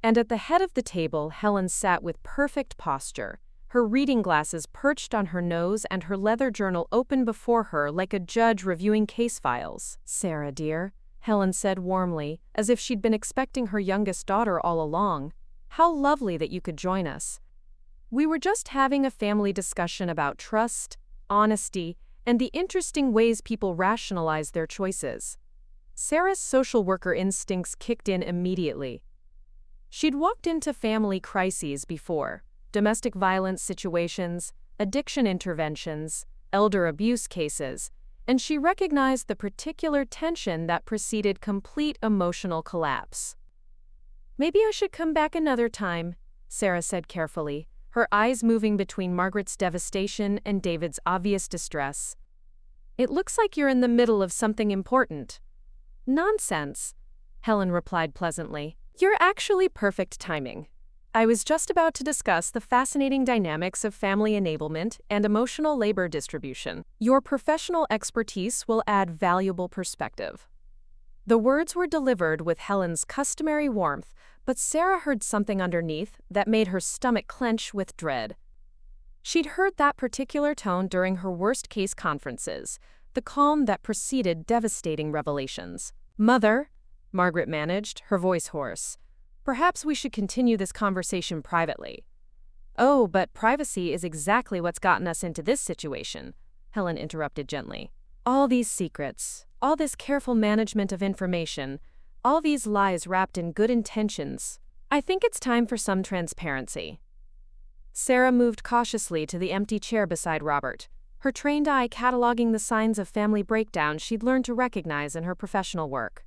And at the head of the table, Helen sat with perfect posture, her reading glasses perched on her nose and her leather journal open before her like a judge reviewing case files. Sarah, dear, Helen said warmly, as if she'd been expecting her youngest daughter all along. How lovely that you could join us. We were just having a family discussion about trust, honesty, and the interesting ways people rationalize their choices. Sarah's social worker instincts kicked in immediately. She'd walked into family crises before, domestic violence situations, addiction interventions, elder abuse cases, and she recognized the particular tension that preceded complete emotional collapse. Maybe I should come back another time, Sarah said carefully, her eyes moving between Margaret's devastation and David's obvious distress. It looks like you're in the middle of something important. Nonsense, Helen replied pleasantly. You're actually perfect timing. I was just about to discuss the fascinating dynamics of family enablement and emotional labor distribution. Your professional expertise will add valuable perspective. The words were delivered with Helen's customary warmth, but Sarah heard something underneath that made her stomach clench with dread. She'd heard that particular tone during her worst-case conferences, the calm that preceded devastating revelations. "Mother," Margaret managed, her voice hoarse, "perhaps we should continue this conversation privately." "Oh, but privacy is exactly what's gotten us into this situation," Helen interrupted gently. "All these secrets, all this careful management of information, all these lies wrapped in good intentions. I think it's time for some transparency." Sarah moved cautiously to the empty chair beside Robert, her trained eye cataloging the signs of family breakdown she'd learned to recognize in her professional work.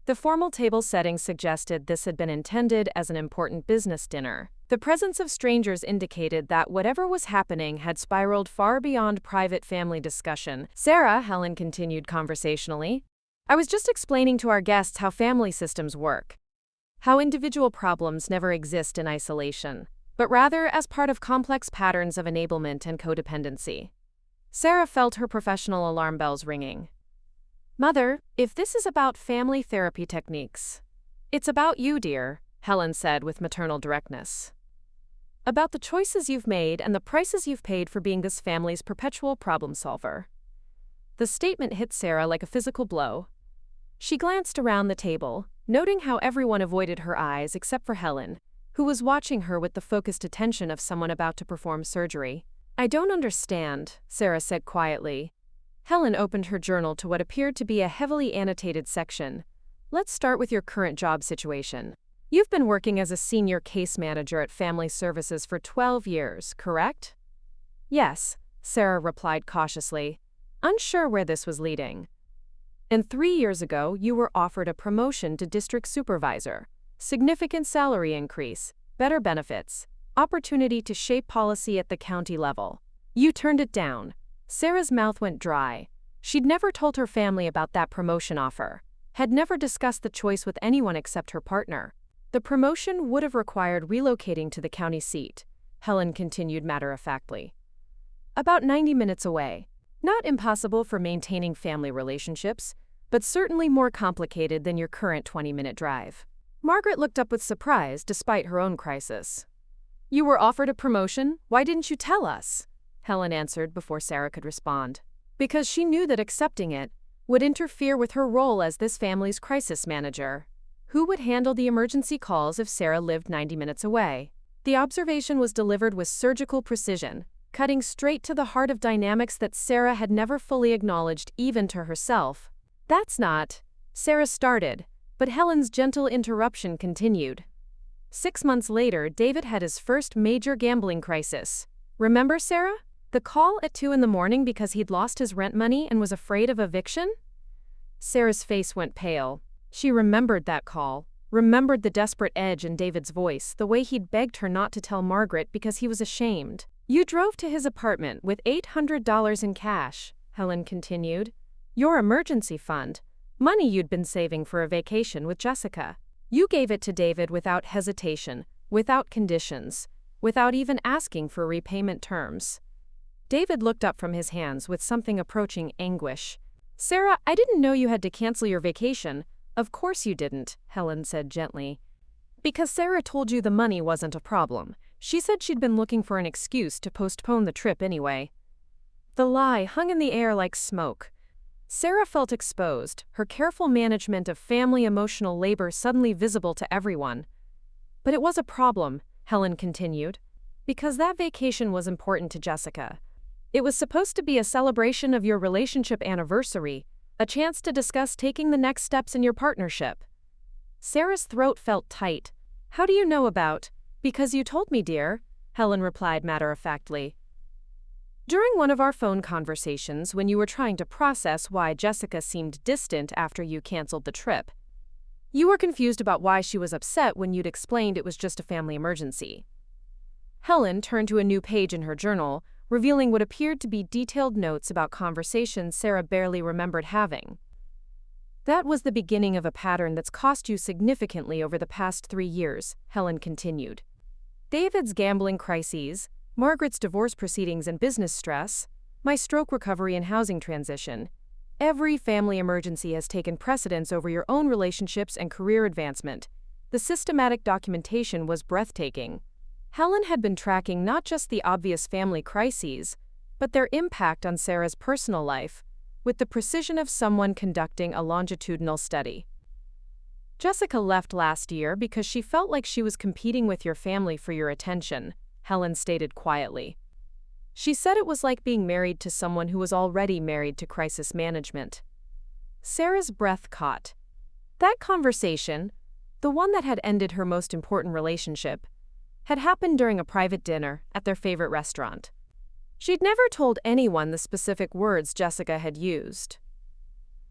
The formal table setting suggested this had been intended as an important business dinner. The presence of strangers indicated that whatever was happening had spiraled far beyond private family discussion. "Sarah," Helen continued conversationally, "I was just explaining to our guests how family systems work. How individual problems never exist in isolation, but rather as part of complex patterns of enablement and codependency." Sarah felt her professional alarm bells ringing. "Mother, if this is about family therapy techniques, it's about you, dear," Helen said with maternal directness. "About the choices you've made and the prices you've paid for being this family's perpetual problem solver." The statement hit Sarah like a physical blow. She glanced around the table, noting how everyone avoided her eyes except for Helen, who was watching her with the focused attention of someone about to perform surgery. "I don't understand," Sarah said quietly. Helen opened her journal to what appeared to be a heavily annotated section. "Let's start with your current job situation. You've been working as a senior case manager at Family Services for 12 years, correct?" "Yes," Sarah replied cautiously, unsure where this was leading. "And 3 years ago, you were offered a promotion to district supervisor, significant salary increase, better benefits, opportunity to shape policy at the county level. You turned it down." Sarah's mouth went dry. She'd never told her family about that promotion offer, had never discussed the choice with anyone except her partner. "The promotion would have required relocating to the county seat," Helen continued matter-of-factly. "About 90 minutes away. Not impossible for maintaining family relationships, but certainly more complicated than your current 20-minute drive." Margaret looked up with surprise despite her own crisis. "You were offered a promotion? Why didn't you tell us?" Helen answered before Sarah could respond. "Because she knew that accepting it would interfere with her role as this family's crisis manager. Who would handle the emergency calls if Sarah lived 90 minutes away?" The observation was delivered with surgical precision, cutting straight to the heart of dynamics that Sarah had never fully acknowledged even to herself. "That's not," Sarah started, but Helen's gentle interruption continued. 6 months later, David had his first major gambling crisis. "Remember, Sarah? The call at 2 in the morning because he'd lost his rent money and was afraid of eviction?" Sarah's face went pale. She remembered that call, remembered the desperate edge in David's voice, the way he'd begged her not to tell Margaret because he was ashamed. "You drove to his apartment with $800 in cash," Helen continued. "Your emergency fund, money you'd been saving for a vacation with Jessica. You gave it to David without hesitation, without conditions, without even asking for repayment terms." David looked up from his hands with something approaching anguish. "Sarah, I didn't know you had to cancel your vacation." "Of course you didn't," Helen said gently. "Because Sarah told you the money wasn't a problem. She said she'd been looking for an excuse to postpone the trip anyway." The lie hung in the air like smoke. Sarah felt exposed, her careful management of family emotional labor suddenly visible to everyone. "But it was a problem," Helen continued, "because that vacation was important to Jessica. It was supposed to be a celebration of your relationship anniversary, a chance to discuss taking the next steps in your partnership." Sarah's throat felt tight. "How do you know about—" "Because you told me, dear," Helen replied matter-of-factly. "During one of our phone conversations when you were trying to process why Jessica seemed distant after you canceled the trip. You were confused about why she was upset when you'd explained it was just a family emergency." Helen turned to a new page in her journal, revealing what appeared to be detailed notes about conversations Sarah barely remembered having. "That was the beginning of a pattern that's cost you significantly over the past 3 years," Helen continued. "David's gambling crises, Margaret's divorce proceedings and business stress, my stroke recovery and housing transition. Every family emergency has taken precedence over your own relationships and career advancement. The systematic documentation was breathtaking." Helen had been tracking not just the obvious family crises, but their impact on Sarah's personal life, with the precision of someone conducting a longitudinal study. Jessica left last year because she felt like she was competing with your family for your attention, Helen stated quietly. She said it was like being married to someone who was already married to crisis management. Sarah's breath caught. That conversation, the one that had ended her most important relationship, had happened during a private dinner at their favorite restaurant. She'd never told anyone the specific words Jessica had used.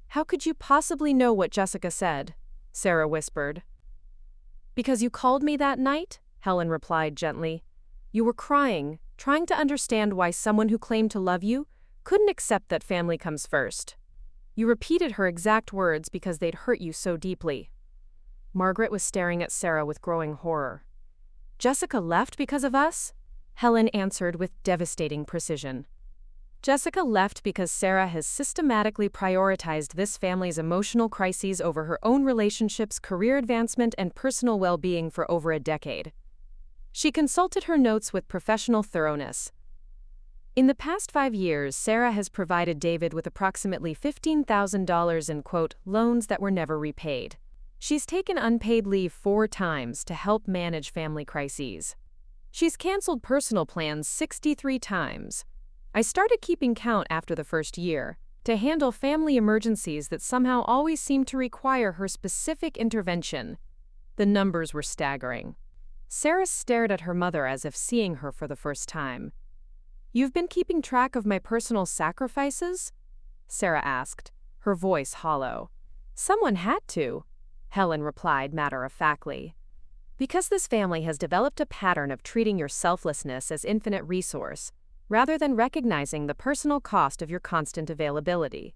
"How could you possibly know what Jessica said?" Sarah whispered. "Because you called me that night," Helen replied gently. "You were crying, trying to understand why someone who claimed to love you couldn't accept that family comes first. You repeated her exact words because they'd hurt you so deeply." Margaret was staring at Sarah with growing horror. "Jessica left because of us?" Helen answered with devastating precision. "Jessica left because Sarah has systematically prioritized this family's emotional crises over her own relationships, career advancement, and personal well-being for over a decade. She consulted her notes with professional thoroughness. In the past 5 years, Sarah has provided David with approximately $15,000 in, quote, loans that were never repaid. She's taken unpaid leave 4 times to help manage family crises. She's canceled personal plans 63 times. I started keeping count after the first year to handle family emergencies that somehow always seemed to require her specific intervention." The numbers were staggering. Sarah stared at her mother as if seeing her for the first time. "You've been keeping track of my personal sacrifices?" Sarah asked, her voice hollow. "Someone had to," Helen replied matter-of-factly. "Because this family has developed a pattern of treating your selflessness as infinite resource, rather than recognizing the personal cost of your constant availability."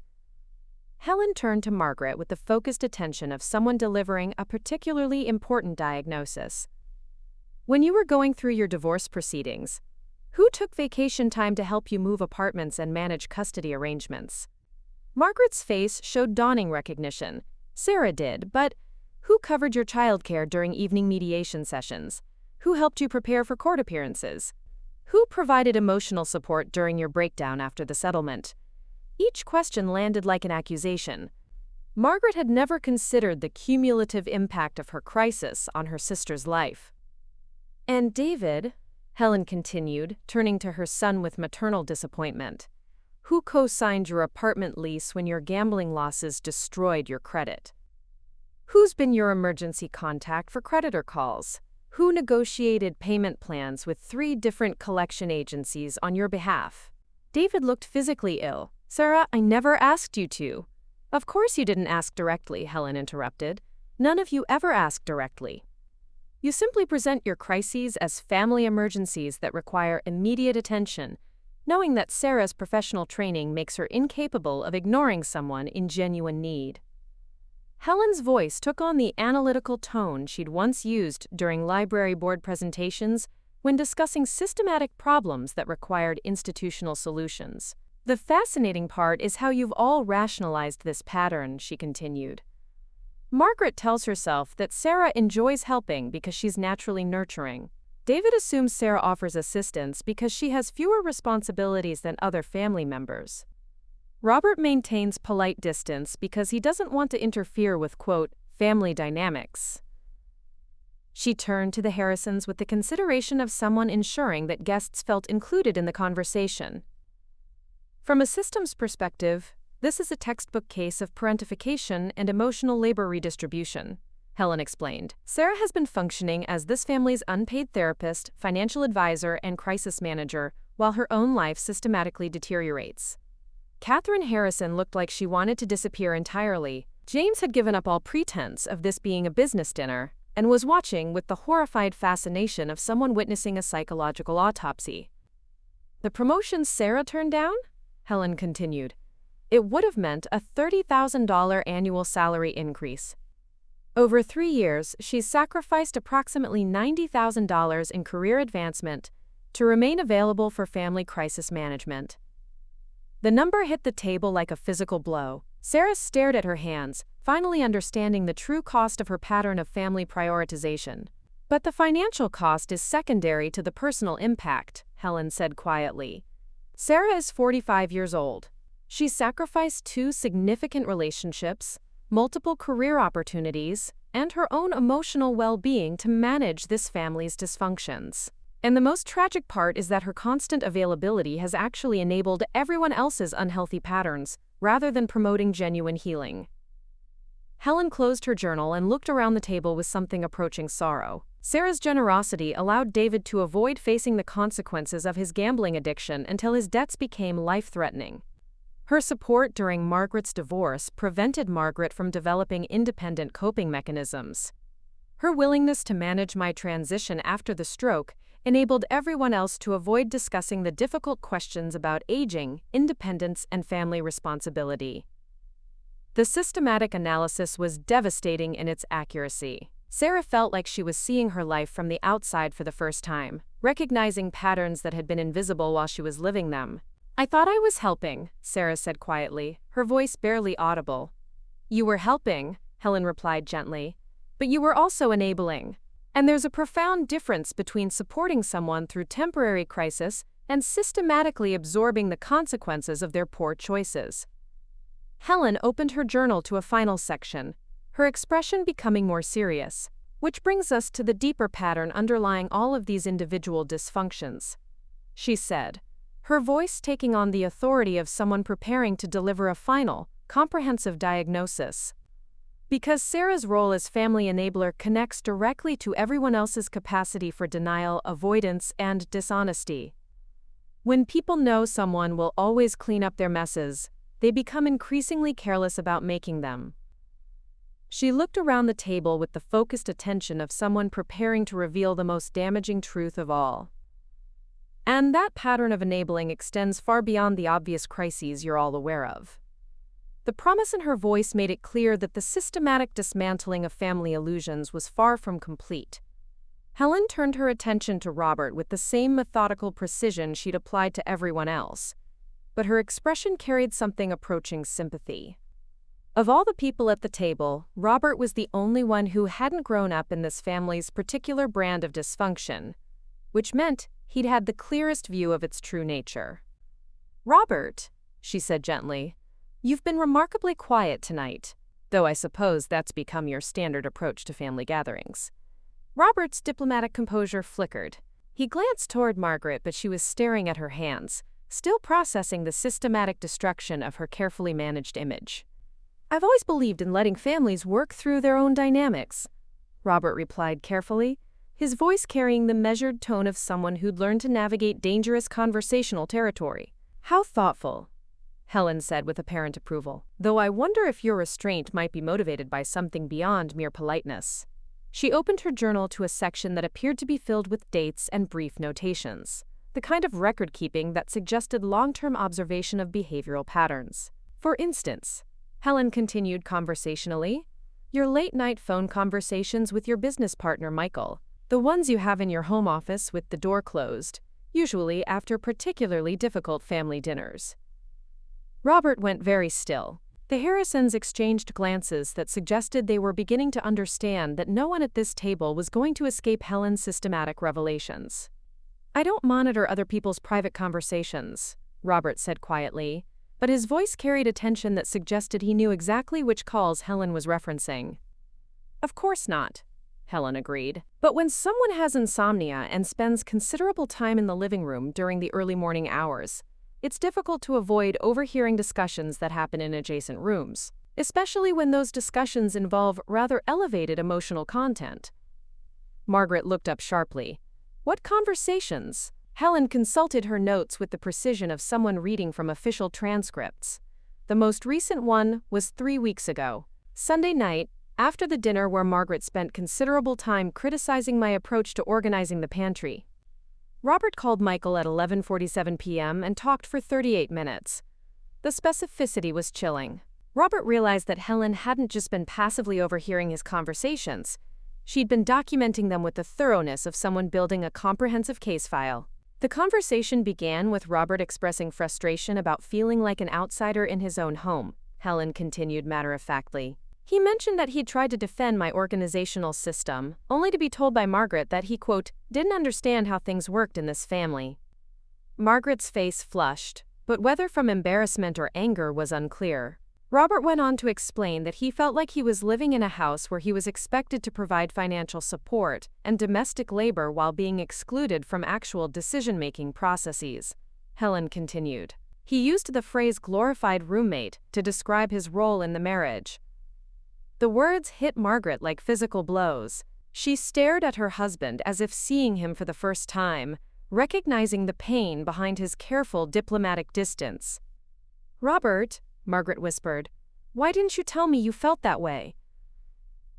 Helen turned to Margaret with the focused attention of someone delivering a particularly important diagnosis. "When you were going through your divorce proceedings, who took vacation time to help you move apartments and manage custody arrangements?" Margaret's face showed dawning recognition. Sarah did, but who covered your childcare during evening mediation sessions? Who helped you prepare for court appearances? Who provided emotional support during your breakdown after the settlement? Each question landed like an accusation. Margaret had never considered the cumulative impact of her crisis on her sister's life. "And David," Helen continued, turning to her son with maternal disappointment, "who co-signed your apartment lease when your gambling losses destroyed your credit? Who's been your emergency contact for creditor calls? Who negotiated payment plans with 3 different collection agencies on your behalf?" David looked physically ill. "Sarah, I never asked you to." "Of course you didn't ask directly," Helen interrupted. "None of you ever ask directly. You simply present your crises as family emergencies that require immediate attention, knowing that Sarah's professional training makes her incapable of ignoring someone in genuine need." Helen's voice took on the analytical tone she'd once used during library board presentations when discussing systematic problems that required institutional solutions. "The fascinating part is how you've all rationalized this pattern," she continued. "Margaret tells herself that Sarah enjoys helping because she's naturally nurturing. David assumes Sarah offers assistance because she has fewer responsibilities than other family members. Robert maintains polite distance because he doesn't want to interfere with, quote, family dynamics." She turned to the Harrisons with the consideration of someone ensuring that guests felt included in the conversation. "From a systems perspective, this is a textbook case of parentification and emotional labor redistribution," Helen explained. "Sarah has been functioning as this family's unpaid therapist, financial advisor, and crisis manager, while her own life systematically deteriorates. Catherine Harrison looked like she wanted to disappear entirely. James had given up all pretense of this being a business dinner and was watching with the horrified fascination of someone witnessing a psychological autopsy. The promotions Sarah turned down?" Helen continued. "It would have meant a $30,000 annual salary increase. Over 3 years, she's sacrificed approximately $90,000 in career advancement to remain available for family crisis management." The number hit the table like a physical blow. Sarah stared at her hands, finally understanding the true cost of her pattern of family prioritization. But the financial cost is secondary to the personal impact, Helen said quietly. Sarah is 45 years old. She sacrificed 2 significant relationships, multiple career opportunities, and her own emotional well-being to manage this family's dysfunctions. And the most tragic part is that her constant availability has actually enabled everyone else's unhealthy patterns, rather than promoting genuine healing. Helen closed her journal and looked around the table with something approaching sorrow. Sarah's generosity allowed David to avoid facing the consequences of his gambling addiction until his debts became life-threatening. Her support during Margaret's divorce prevented Margaret from developing independent coping mechanisms. Her willingness to manage my transition after the stroke enabled everyone else to avoid discussing the difficult questions about aging, independence, and family responsibility. The systematic analysis was devastating in its accuracy. Sarah felt like she was seeing her life from the outside for the first time, recognizing patterns that had been invisible while she was living them. "I thought I was helping," Sarah said quietly, her voice barely audible. "You were helping," Helen replied gently, "but you were also enabling. And there's a profound difference between supporting someone through temporary crisis and systematically absorbing the consequences of their poor choices." Helen opened her journal to a final section, her expression becoming more serious, which brings us to the deeper pattern underlying all of these individual dysfunctions. She said, her voice taking on the authority of someone preparing to deliver a final, comprehensive diagnosis. Because Sarah's role as family enabler connects directly to everyone else's capacity for denial, avoidance, and dishonesty. When people know someone will always clean up their messes, they become increasingly careless about making them. She looked around the table with the focused attention of someone preparing to reveal the most damaging truth of all. And that pattern of enabling extends far beyond the obvious crises you're all aware of. The promise in her voice made it clear that the systematic dismantling of family illusions was far from complete. Helen turned her attention to Robert with the same methodical precision she'd applied to everyone else, but her expression carried something approaching sympathy. Of all the people at the table, Robert was the only one who hadn't grown up in this family's particular brand of dysfunction, which meant he'd had the clearest view of its true nature. "Robert," she said gently, "you've been remarkably quiet tonight, though I suppose that's become your standard approach to family gatherings." Robert's diplomatic composure flickered. He glanced toward Margaret, but she was staring at her hands, still processing the systematic destruction of her carefully managed image. "I've always believed in letting families work through their own dynamics," Robert replied carefully, his voice carrying the measured tone of someone who'd learned to navigate dangerous conversational territory. "How thoughtful," Helen said with apparent approval, "though I wonder if your restraint might be motivated by something beyond mere politeness." She opened her journal to a section that appeared to be filled with dates and brief notations, the kind of record-keeping that suggested long-term observation of behavioral patterns. "For instance," Helen continued conversationally, "your late-night phone conversations with your business partner Michael, the ones you have in your home office with the door closed, usually after particularly difficult family dinners." Robert went very still. The Harrisons exchanged glances that suggested they were beginning to understand that no one at this table was going to escape Helen's systematic revelations. "I don't monitor other people's private conversations," Robert said quietly, but his voice carried a tension that suggested he knew exactly which calls Helen was referencing. "Of course not," Helen agreed. "But when someone has insomnia and spends considerable time in the living room during the early morning hours, it's difficult to avoid overhearing discussions that happen in adjacent rooms, especially when those discussions involve rather elevated emotional content." Margaret looked up sharply. "What conversations?" Helen consulted her notes with the precision of someone reading from official transcripts. The most recent one was 3 weeks ago, Sunday night, after the dinner where Margaret spent considerable time criticizing my approach to organizing the pantry. Robert called Michael at 11:47 p.m. and talked for 38 minutes. The specificity was chilling. Robert realized that Helen hadn't just been passively overhearing his conversations. She'd been documenting them with the thoroughness of someone building a comprehensive case file. The conversation began with Robert expressing frustration about feeling like an outsider in his own home, Helen continued matter-of-factly. He mentioned that he'd tried to defend my organizational system, only to be told by Margaret that he, quote, didn't understand how things worked in this family. Margaret's face flushed, but whether from embarrassment or anger was unclear. Robert went on to explain that he felt like he was living in a house where he was expected to provide financial support and domestic labor while being excluded from actual decision-making processes. Helen continued. He used the phrase glorified roommate to describe his role in the marriage. The words hit Margaret like physical blows. She stared at her husband as if seeing him for the first time, recognizing the pain behind his careful diplomatic distance. "Robert," Margaret whispered, "why didn't you tell me you felt that way?"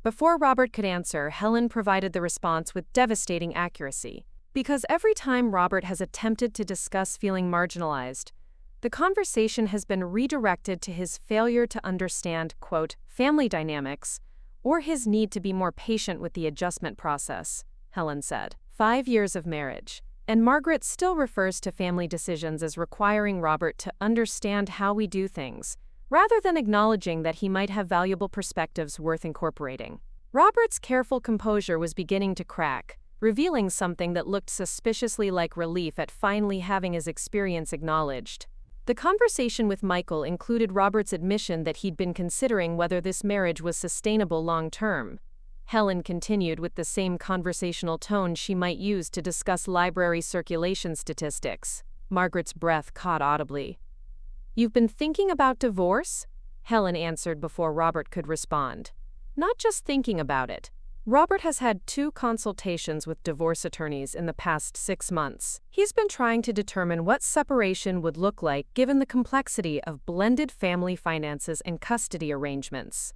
Before Robert could answer, Helen provided the response with devastating accuracy. Because every time Robert has attempted to discuss feeling marginalized, the conversation has been redirected to his failure to understand, quote, family dynamics, or his need to be more patient with the adjustment process, Helen said. 5 years of marriage, and Margaret still refers to family decisions as requiring Robert to understand how we do things, rather than acknowledging that he might have valuable perspectives worth incorporating. Robert's careful composure was beginning to crack, revealing something that looked suspiciously like relief at finally having his experience acknowledged. The conversation with Michael included Robert's admission that he'd been considering whether this marriage was sustainable long-term. Helen continued with the same conversational tone she might use to discuss library circulation statistics. Margaret's breath caught audibly. "You've been thinking about divorce?" Helen answered before Robert could respond. "Not just thinking about it. Robert has had 2 consultations with divorce attorneys in the past 6 months. He's been trying to determine what separation would look like given the complexity of blended family finances and custody arrangements."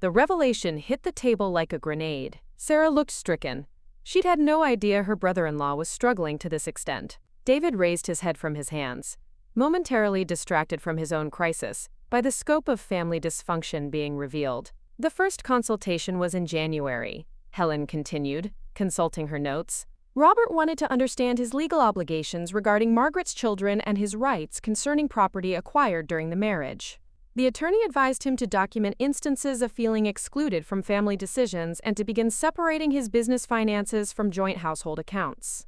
The revelation hit the table like a grenade. Sarah looked stricken. She'd had no idea her brother-in-law was struggling to this extent. David raised his head from his hands, momentarily distracted from his own crisis by the scope of family dysfunction being revealed. "The first consultation was in January," Helen continued, consulting her notes. "Robert wanted to understand his legal obligations regarding Margaret's children and his rights concerning property acquired during the marriage. The attorney advised him to document instances of feeling excluded from family decisions and to begin separating his business finances from joint household accounts."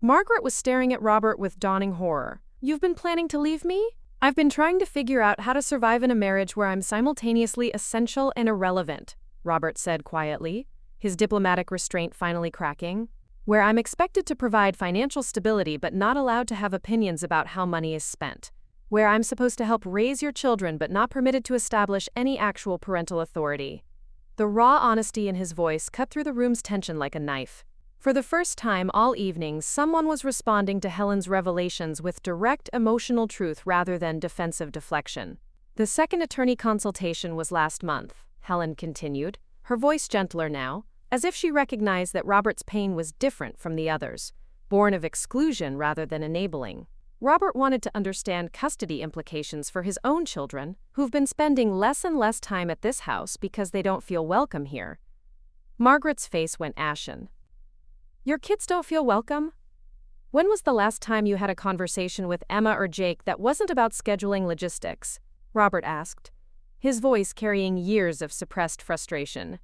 Margaret was staring at Robert with dawning horror. "You've been planning to leave me?" "I've been trying to figure out how to survive in a marriage where I'm simultaneously essential and irrelevant," Robert said quietly, his diplomatic restraint finally cracking. "Where I'm expected to provide financial stability but not allowed to have opinions about how money is spent. Where I'm supposed to help raise your children but not permitted to establish any actual parental authority." The raw honesty in his voice cut through the room's tension like a knife. For the first time all evening, someone was responding to Helen's revelations with direct emotional truth rather than defensive deflection. "The second attorney consultation was last month," Helen continued, her voice gentler now, as if she recognized that Robert's pain was different from the others, born of exclusion rather than enabling. Robert wanted to understand custody implications for his own children, who've been spending less and less time at this house because they don't feel welcome here. Margaret's face went ashen. "Your kids don't feel welcome? When was the last time you had a conversation with Emma or Jake that wasn't about scheduling logistics?" Robert asked, his voice carrying years of suppressed frustration.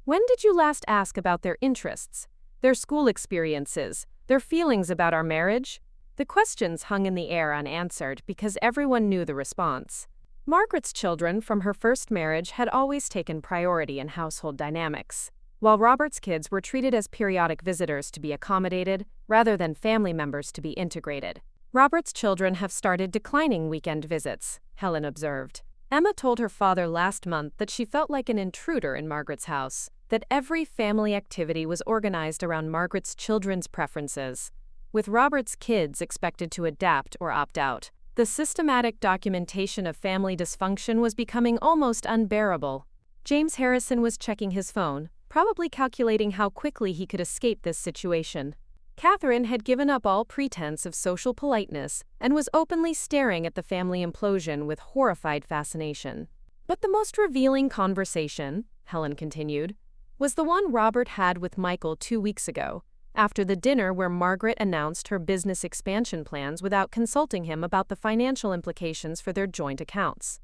"When did you last ask about their interests, their school experiences, their feelings about our marriage?" The questions hung in the air unanswered because everyone knew the response. Margaret's children from her first marriage had always taken priority in household dynamics, while Robert's kids were treated as periodic visitors to be accommodated, rather than family members to be integrated. "Robert's children have started declining weekend visits," Helen observed. "Emma told her father last month that she felt like an intruder in Margaret's house, that every family activity was organized around Margaret's children's preferences, with Robert's kids expected to adapt or opt out. The systematic documentation of family dysfunction was becoming almost unbearable." James Harrison was checking his phone, probably calculating how quickly he could escape this situation. Catherine had given up all pretense of social politeness and was openly staring at the family implosion with horrified fascination. "But the most revealing conversation," Helen continued, "was the one Robert had with Michael 2 weeks ago, after the dinner where Margaret announced her business expansion plans without consulting him about the financial implications for their joint accounts.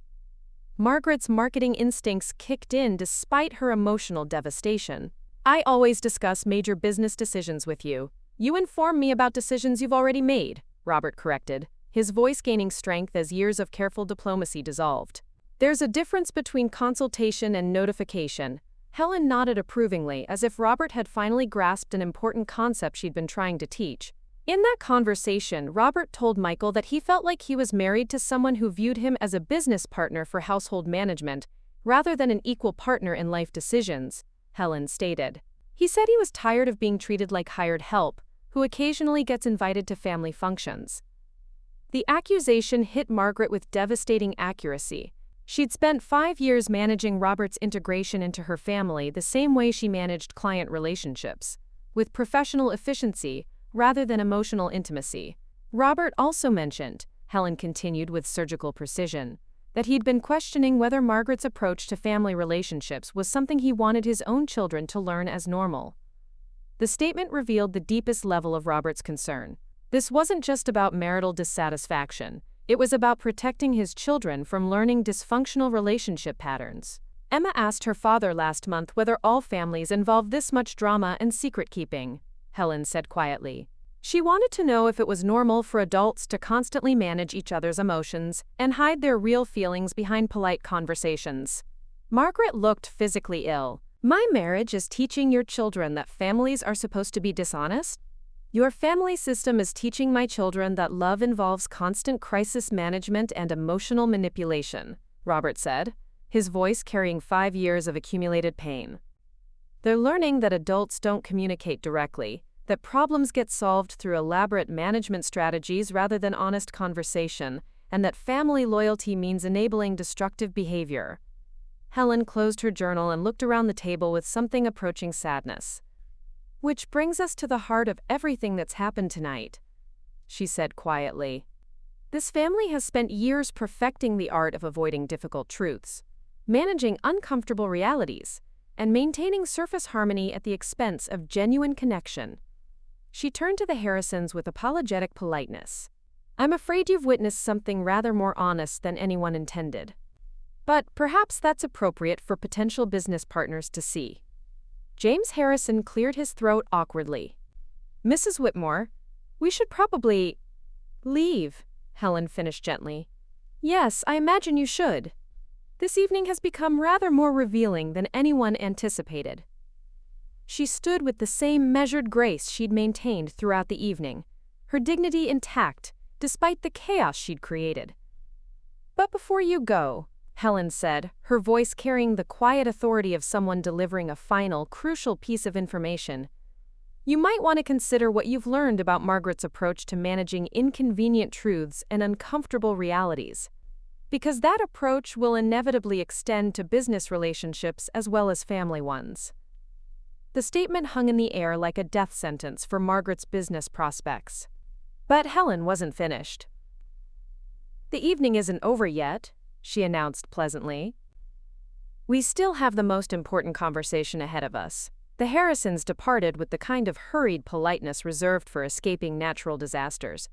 Margaret's marketing instincts kicked in despite her emotional devastation. "I always discuss major business decisions with you. You inform me about decisions you've already made," Robert corrected, his voice gaining strength as years of careful diplomacy dissolved. "There's a difference between consultation and notification." Helen nodded approvingly, as if Robert had finally grasped an important concept she'd been trying to teach. In that conversation, Robert told Michael that he felt like he was married to someone who viewed him as a business partner for household management, rather than an equal partner in life decisions, Helen stated. He said he was tired of being treated like hired help, who occasionally gets invited to family functions. The accusation hit Margaret with devastating accuracy. She'd spent 5 years managing Robert's integration into her family the same way she managed client relationships, with professional efficiency rather than emotional intimacy. Robert also mentioned, Helen continued with surgical precision, that he'd been questioning whether Margaret's approach to family relationships was something he wanted his own children to learn as normal. The statement revealed the deepest level of Robert's concern. This wasn't just about marital dissatisfaction. It was about protecting his children from learning dysfunctional relationship patterns. Emma asked her father last month whether all families involve this much drama and secret-keeping, Helen said quietly. She wanted to know if it was normal for adults to constantly manage each other's emotions and hide their real feelings behind polite conversations. Margaret looked physically ill. "My marriage is teaching your children that families are supposed to be dishonest? Your family system is teaching my children that love involves constant crisis management and emotional manipulation," Robert said, his voice carrying 5 years of accumulated pain. "They're learning that adults don't communicate directly, that problems get solved through elaborate management strategies rather than honest conversation, and that family loyalty means enabling destructive behavior." Helen closed her journal and looked around the table with something approaching sadness. "Which brings us to the heart of everything that's happened tonight," she said quietly. "This family has spent years perfecting the art of avoiding difficult truths, managing uncomfortable realities, and maintaining surface harmony at the expense of genuine connection." She turned to the Harrisons with apologetic politeness. "I'm afraid you've witnessed something rather more honest than anyone intended. But perhaps that's appropriate for potential business partners to see." James Harrison cleared his throat awkwardly. "Mrs. Whitmore, we should probably leave," Helen finished gently. "Yes, I imagine you should. This evening has become rather more revealing than anyone anticipated." She stood with the same measured grace she'd maintained throughout the evening, her dignity intact despite the chaos she'd created. "But before you go," Helen said, her voice carrying the quiet authority of someone delivering a final, crucial piece of information, "you might want to consider what you've learned about Margaret's approach to managing inconvenient truths and uncomfortable realities. Because that approach will inevitably extend to business relationships as well as family ones." The statement hung in the air like a death sentence for Margaret's business prospects. But Helen wasn't finished. "The evening isn't over yet," she announced pleasantly. "We still have the most important conversation ahead of us." The Harrisons departed with the kind of hurried politeness reserved for escaping natural disasters.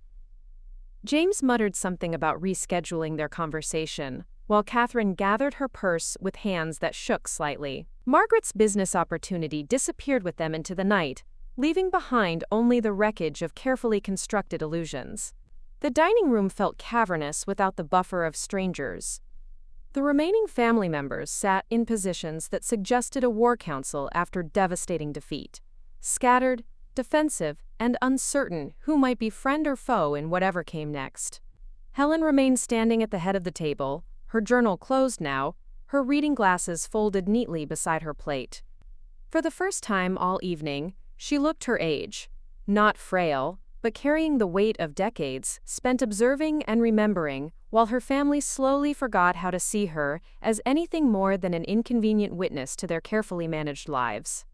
James muttered something about rescheduling their conversation, while Catherine gathered her purse with hands that shook slightly. Margaret's business opportunity disappeared with them into the night, leaving behind only the wreckage of carefully constructed illusions. The dining room felt cavernous without the buffer of strangers. The remaining family members sat in positions that suggested a war council after devastating defeat, scattered, defensive, and uncertain who might be friend or foe in whatever came next. Helen remained standing at the head of the table, her journal closed now, her reading glasses folded neatly beside her plate. For the first time all evening, she looked her age, not frail, but carrying the weight of decades spent observing and remembering, while her family slowly forgot how to see her as anything more than an inconvenient witness to their carefully managed lives.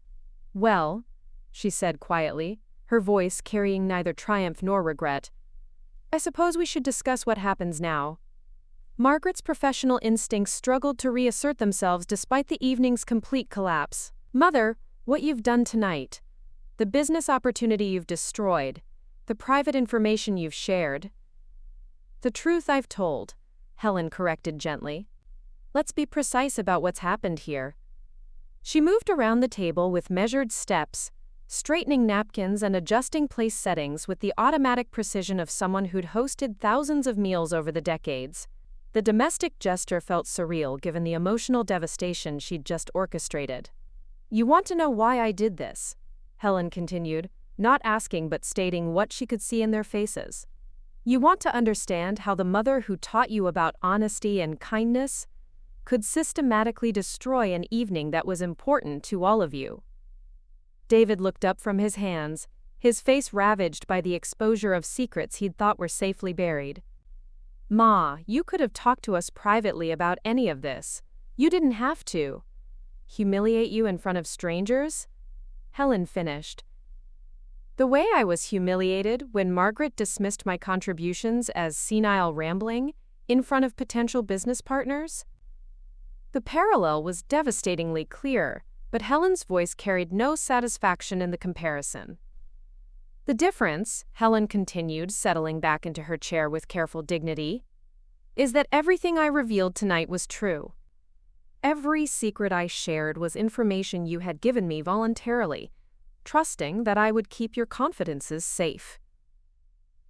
"Well," she said quietly, her voice carrying neither triumph nor regret, "I suppose we should discuss what happens now." Margaret's professional instincts struggled to reassert themselves despite the evening's complete collapse. "Mother, what you've done tonight, the business opportunity you've destroyed, the private information you've shared." "The truth I've told," Helen corrected gently. Let's be precise about what's happened here. She moved around the table with measured steps, straightening napkins and adjusting place settings with the automatic precision of someone who'd hosted thousands of meals over the decades. The domestic gesture felt surreal given the emotional devastation she'd just orchestrated. "You want to know why I did this?" Helen continued, not asking but stating what she could see in their faces. "You want to understand how the mother who taught you about honesty and kindness could systematically destroy an evening that was important to all of you." David looked up from his hands, his face ravaged by the exposure of secrets he'd thought were safely buried. "Ma, you could have talked to us privately about any of this. You didn't have to. Humiliate you in front of strangers?" Helen finished. "The way I was humiliated when Margaret dismissed my contributions as senile rambling in front of potential business partners?" The parallel was devastatingly clear, but Helen's voice carried no satisfaction in the comparison. "The difference," Helen continued, settling back into her chair with careful dignity, "is that everything I revealed tonight was true. Every secret I shared was information you had given me voluntarily, trusting that I would keep your confidences safe."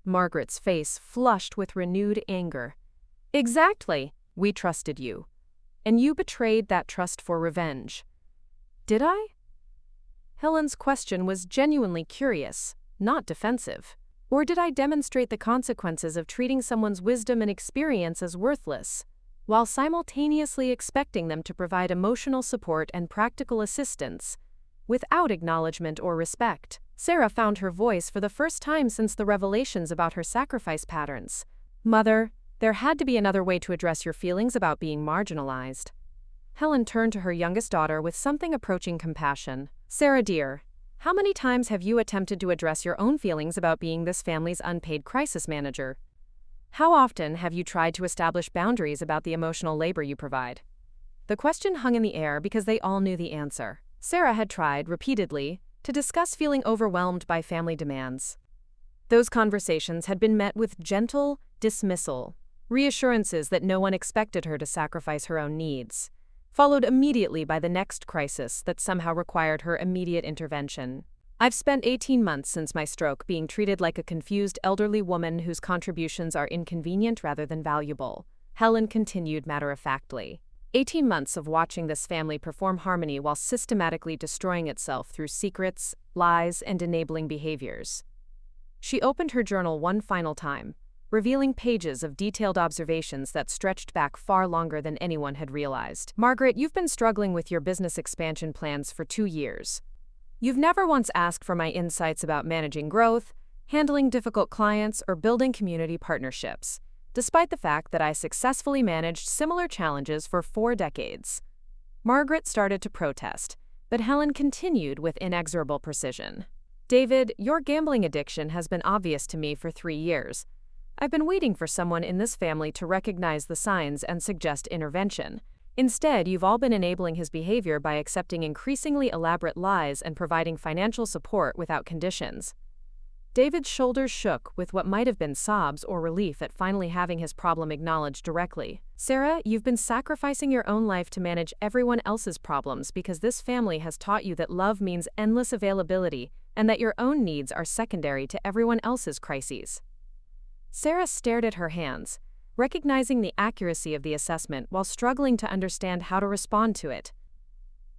Margaret's face flushed with renewed anger. "Exactly. We trusted you. And you betrayed that trust for revenge." "Did I?" Helen's question was genuinely curious, not defensive. "Or did I demonstrate the consequences of treating someone's wisdom and experience as worthless, while simultaneously expecting them to provide emotional support and practical assistance, without acknowledgement or respect?" Sarah found her voice for the first time since the revelations about her sacrifice patterns. "Mother, there had to be another way to address your feelings about being marginalized." Helen turned to her youngest daughter with something approaching compassion. "Sarah dear, how many times have you attempted to address your own feelings about being this family's unpaid crisis manager? How often have you tried to establish boundaries about the emotional labor you provide?" The question hung in the air because they all knew the answer. Sarah had tried, repeatedly, to discuss feeling overwhelmed by family demands. Those conversations had been met with gentle dismissal, reassurances that no one expected her to sacrifice her own needs, followed immediately by the next crisis that somehow required her immediate intervention. "I've spent 18 months since my stroke being treated like a confused elderly woman whose contributions are inconvenient rather than valuable," Helen continued matter-of-factly. 18 months of watching this family perform harmony while systematically destroying itself through secrets, lies, and enabling behaviors. She opened her journal one final time, revealing pages of detailed observations that stretched back far longer than anyone had realized. "Margaret, you've been struggling with your business expansion plans for 2 years. You've never once asked for my insights about managing growth, handling difficult clients, or building community partnerships, despite the fact that I successfully managed similar challenges for 4 decades. Margaret started to protest, but Helen continued with inexorable precision. "David, your gambling addiction has been obvious to me for 3 years. I've been waiting for someone in this family to recognize the signs and suggest intervention. Instead, you've all been enabling his behavior by accepting increasingly elaborate lies and providing financial support without conditions." David's shoulders shook with what might have been sobs or relief at finally having his problem acknowledged directly. "Sarah, you've been sacrificing your own life to manage everyone else's problems because this family has taught you that love means endless availability and that your own needs are secondary to everyone else's crises." Sarah stared at her hands, recognizing the accuracy of the assessment while struggling to understand how to respond to it.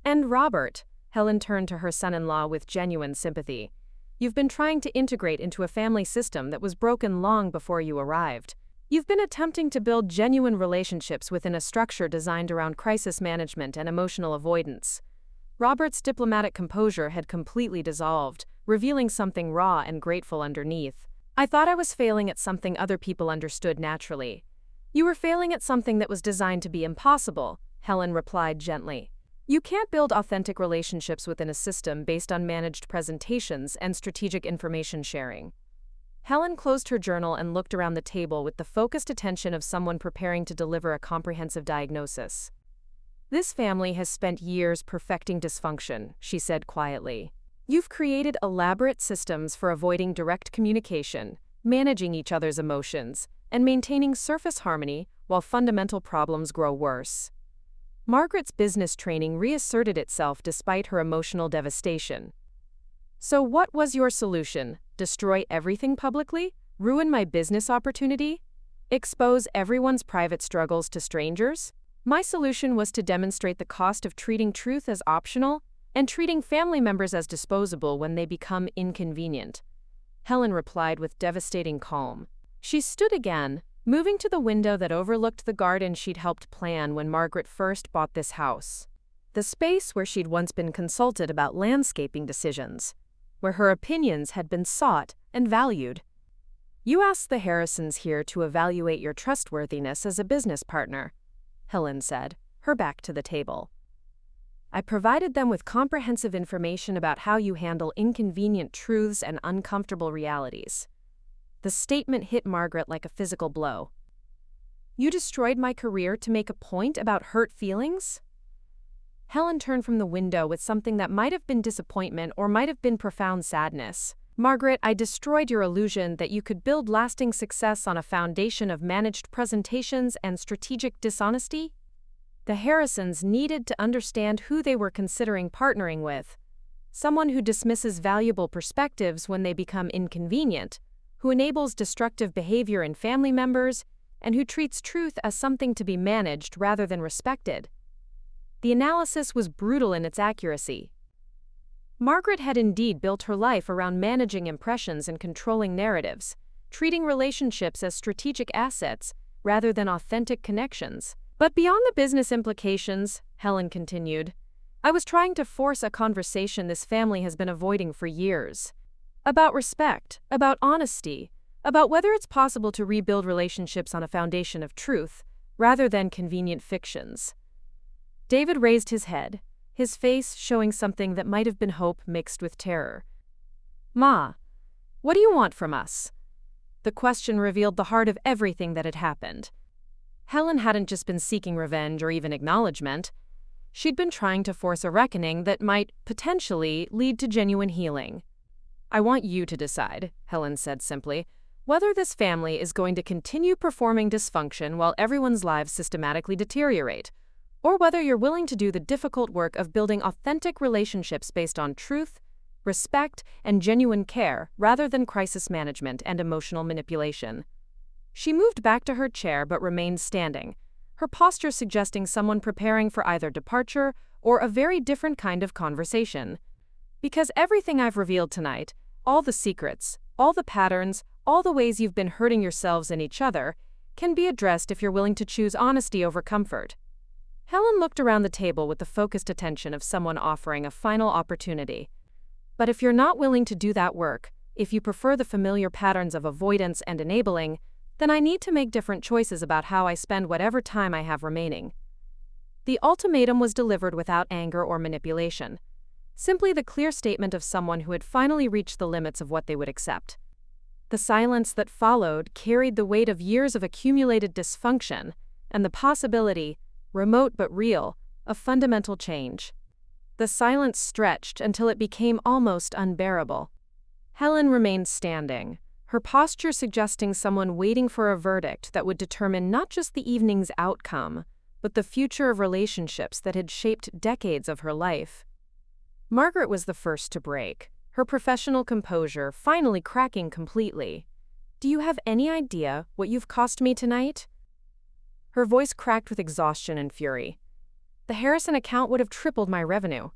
"And Robert," Helen turned to her son-in-law with genuine sympathy, "you've been trying to integrate into a family system that was broken long before you arrived. You've been attempting to build genuine relationships within a structure designed around crisis management and emotional avoidance." Robert's diplomatic composure had completely dissolved, revealing something raw and grateful underneath. "I thought I was failing at something other people understood naturally." "You were failing at something that was designed to be impossible," Helen replied gently. "You can't build authentic relationships within a system based on managed presentations and strategic information sharing." Helen closed her journal and looked around the table with the focused attention of someone preparing to deliver a comprehensive diagnosis. "This family has spent years perfecting dysfunction," she said quietly. "You've created elaborate systems for avoiding direct communication, managing each other's emotions, and maintaining surface harmony while fundamental problems grow worse. Margaret's business training reasserted itself despite her emotional devastation. So what was your solution? Destroy everything publicly? Ruin my business opportunity? Expose everyone's private struggles to strangers? My solution was to demonstrate the cost of treating truth as optional and treating family members as disposable when they become inconvenient. Helen replied with devastating calm. She stood again, moving to the window that overlooked the garden she'd helped plan when Margaret first bought this house. The space where she'd once been consulted about landscaping decisions, where her opinions had been sought and valued. You asked the Harrisons here to evaluate your trustworthiness as a business partner, Helen said, her back to the table. I provided them with comprehensive information about how you handle inconvenient truths and uncomfortable realities. The statement hit Margaret like a physical blow. You destroyed my career to make a point about hurt feelings? Helen turned from the window with something that might have been disappointment or might have been profound sadness. Margaret, I destroyed your illusion that you could build lasting success on a foundation of managed presentations and strategic dishonesty? The Harrisons needed to understand who they were considering partnering with. Someone who dismisses valuable perspectives when they become inconvenient, who enables destructive behavior in family members, and who treats truth as something to be managed rather than respected. The analysis was brutal in its accuracy. Margaret had indeed built her life around managing impressions and controlling narratives, treating relationships as strategic assets rather than authentic connections. But beyond the business implications, Helen continued, I was trying to force a conversation this family has been avoiding for years. About respect, about honesty, about whether it's possible to rebuild relationships on a foundation of truth, rather than convenient fictions. David raised his head, his face showing something that might have been hope mixed with terror. Ma, what do you want from us? The question revealed the heart of everything that had happened. Helen hadn't just been seeking revenge or even acknowledgement. She'd been trying to force a reckoning that might, potentially, lead to genuine healing. I want you to decide, Helen said simply, whether this family is going to continue performing dysfunction while everyone's lives systematically deteriorate, or whether you're willing to do the difficult work of building authentic relationships based on truth, respect, and genuine care rather than crisis management and emotional manipulation. She moved back to her chair but remained standing, her posture suggesting someone preparing for either departure or a very different kind of conversation. Because everything I've revealed tonight, all the secrets, all the patterns, all the ways you've been hurting yourselves and each other, can be addressed if you're willing to choose honesty over comfort. Helen looked around the table with the focused attention of someone offering a final opportunity. But if you're not willing to do that work, if you prefer the familiar patterns of avoidance and enabling, then I need to make different choices about how I spend whatever time I have remaining. The ultimatum was delivered without anger or manipulation, simply the clear statement of someone who had finally reached the limits of what they would accept. The silence that followed carried the weight of years of accumulated dysfunction and the possibility, remote but real, of fundamental change. The silence stretched until it became almost unbearable. Helen remained standing, her posture suggesting someone waiting for a verdict that would determine not just the evening's outcome, but the future of relationships that had shaped decades of her life. Margaret was the first to break, her professional composure finally cracking completely. Do you have any idea what you've cost me tonight? Her voice cracked with exhaustion and fury. The Harrison account would have tripled my revenue.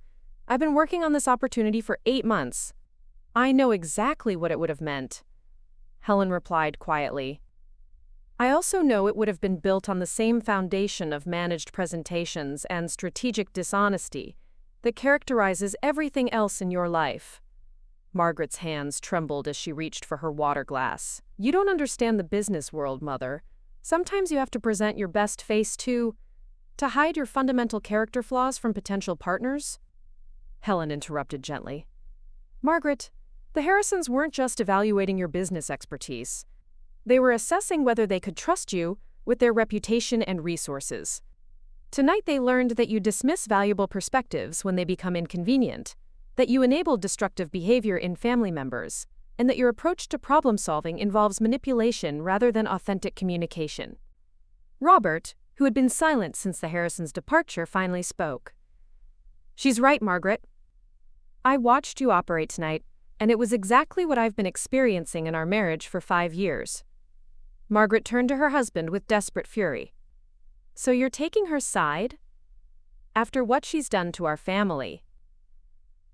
I've been working on this opportunity for 8 months. I know exactly what it would have meant. Helen replied quietly. I also know it would have been built on the same foundation of managed presentations and strategic dishonesty that characterizes everything else in your life. Margaret's hands trembled as she reached for her water glass. You don't understand the business world, Mother. Sometimes you have to present your best face to hide your fundamental character flaws from potential partners? Helen interrupted gently. Margaret, the Harrisons weren't just evaluating your business expertise. They were assessing whether they could trust you with their reputation and resources. Tonight they learned that you dismiss valuable perspectives when they become inconvenient, that you enable destructive behavior in family members, and that your approach to problem-solving involves manipulation rather than authentic communication. Robert, who had been silent since the Harrisons' departure, finally spoke. "She's right, Margaret. I watched you operate tonight, and it was exactly what I've been experiencing in our marriage for 5 years." Margaret turned to her husband with desperate fury. "So you're taking her side? After what she's done to our family?"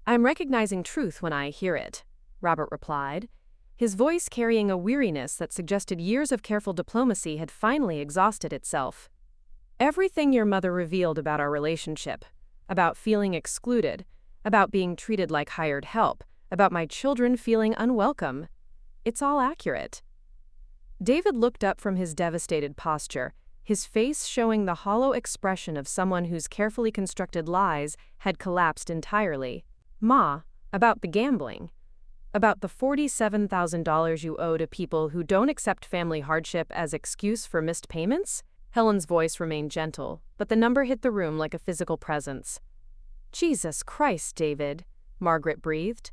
"I'm recognizing truth when I hear it," Robert replied, his voice carrying a weariness that suggested years of careful diplomacy had finally exhausted itself. "Everything your mother revealed about our relationship, about feeling excluded, about being treated like hired help, about my children feeling unwelcome, it's all accurate." David looked up from his devastated posture, his face showing the hollow expression of someone whose carefully constructed lies had collapsed entirely. "Ma, about the gambling. About the $47,000 you owe to people who don't accept family hardship as excuse for missed payments?" Helen's voice remained gentle, but the number hit the room like a physical presence. "Jesus Christ, David," Margaret breathed.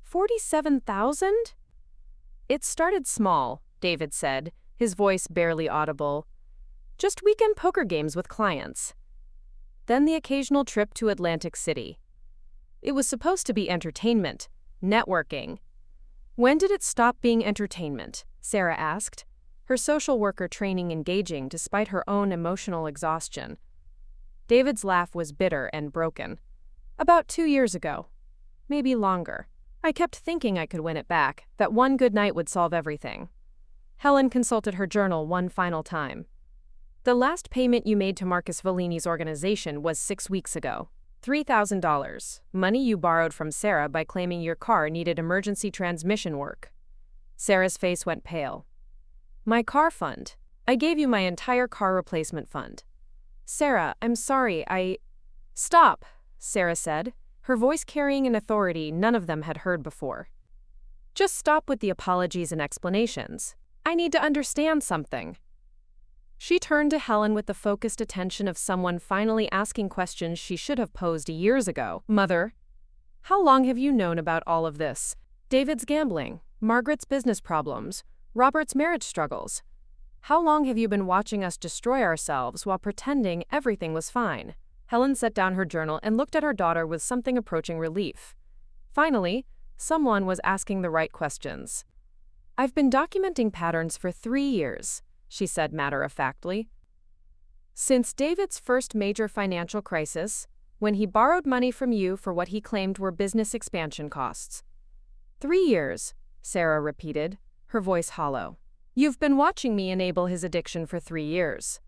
"47,000? "It started small," David said, his voice barely audible. "Just weekend poker games with clients. Then the occasional trip to Atlantic City. It was supposed to be entertainment, networking." "When did it stop being entertainment?" Sarah asked, her social worker training engaging despite her own emotional exhaustion. David's laugh was bitter and broken. "About 2 years ago. Maybe longer. I kept thinking I could win it back, that one good night would solve everything." Helen consulted her journal one final time. "The last payment you made to Marcus Vellini's organization was 6 weeks ago. $3,000, money you borrowed from Sarah by claiming your car needed emergency transmission work." Sarah's face went pale. "My car fund. I gave you my entire car replacement fund." "Sarah, I'm sorry, "Stop," Sarah said, her voice carrying an authority none of them had heard before. "Just stop with the apologies and explanations. I need to understand something." She turned to Helen with the focused attention of someone finally asking questions she should have posed years ago. "Mother, how long have you known about all of this? David's gambling, Margaret's business problems, Robert's marriage struggles. How long have you been watching us destroy ourselves while pretending everything was fine?" Helen set down her journal and looked at her daughter with something approaching relief. Finally, someone was asking the right questions. "I've been documenting patterns for 3 years, she said matter-of-factly. "Since David's first major financial crisis, when he borrowed money from you for what he claimed were business expansion costs." 3 years, Sarah repeated, her voice hollow. "You've been watching me enable his addiction for 3 years.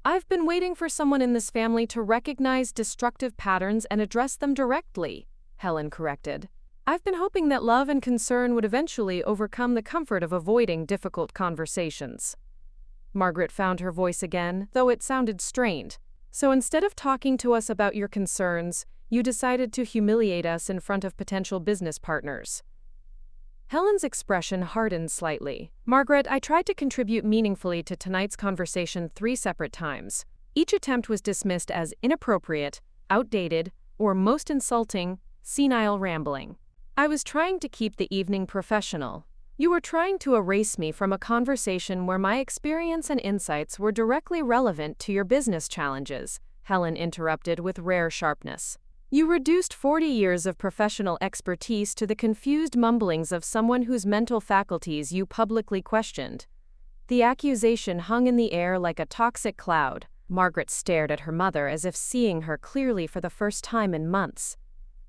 I've been waiting for someone in this family to recognize destructive patterns and address them directly," Helen corrected. "I've been hoping that love and concern would eventually overcome the comfort of avoiding difficult conversations." Margaret found her voice again, though it sounded strained. "So instead of talking to us about your concerns, you decided to humiliate us in front of potential business partners." Helen's expression hardened slightly. "Margaret, I tried to contribute meaningfully to tonight's conversation 3 separate times. Each attempt was dismissed as inappropriate, outdated, or most insulting, senile rambling. I was trying to keep the evening professional. You were trying to erase me from a conversation where my experience and insights were directly relevant to your business challenges," Helen interrupted with rare sharpness. "You reduced 40 years of professional expertise to the confused mumblings of someone whose mental faculties you publicly questioned." The accusation hung in the air like a toxic cloud. Margaret stared at her mother as if seeing her clearly for the first time in months.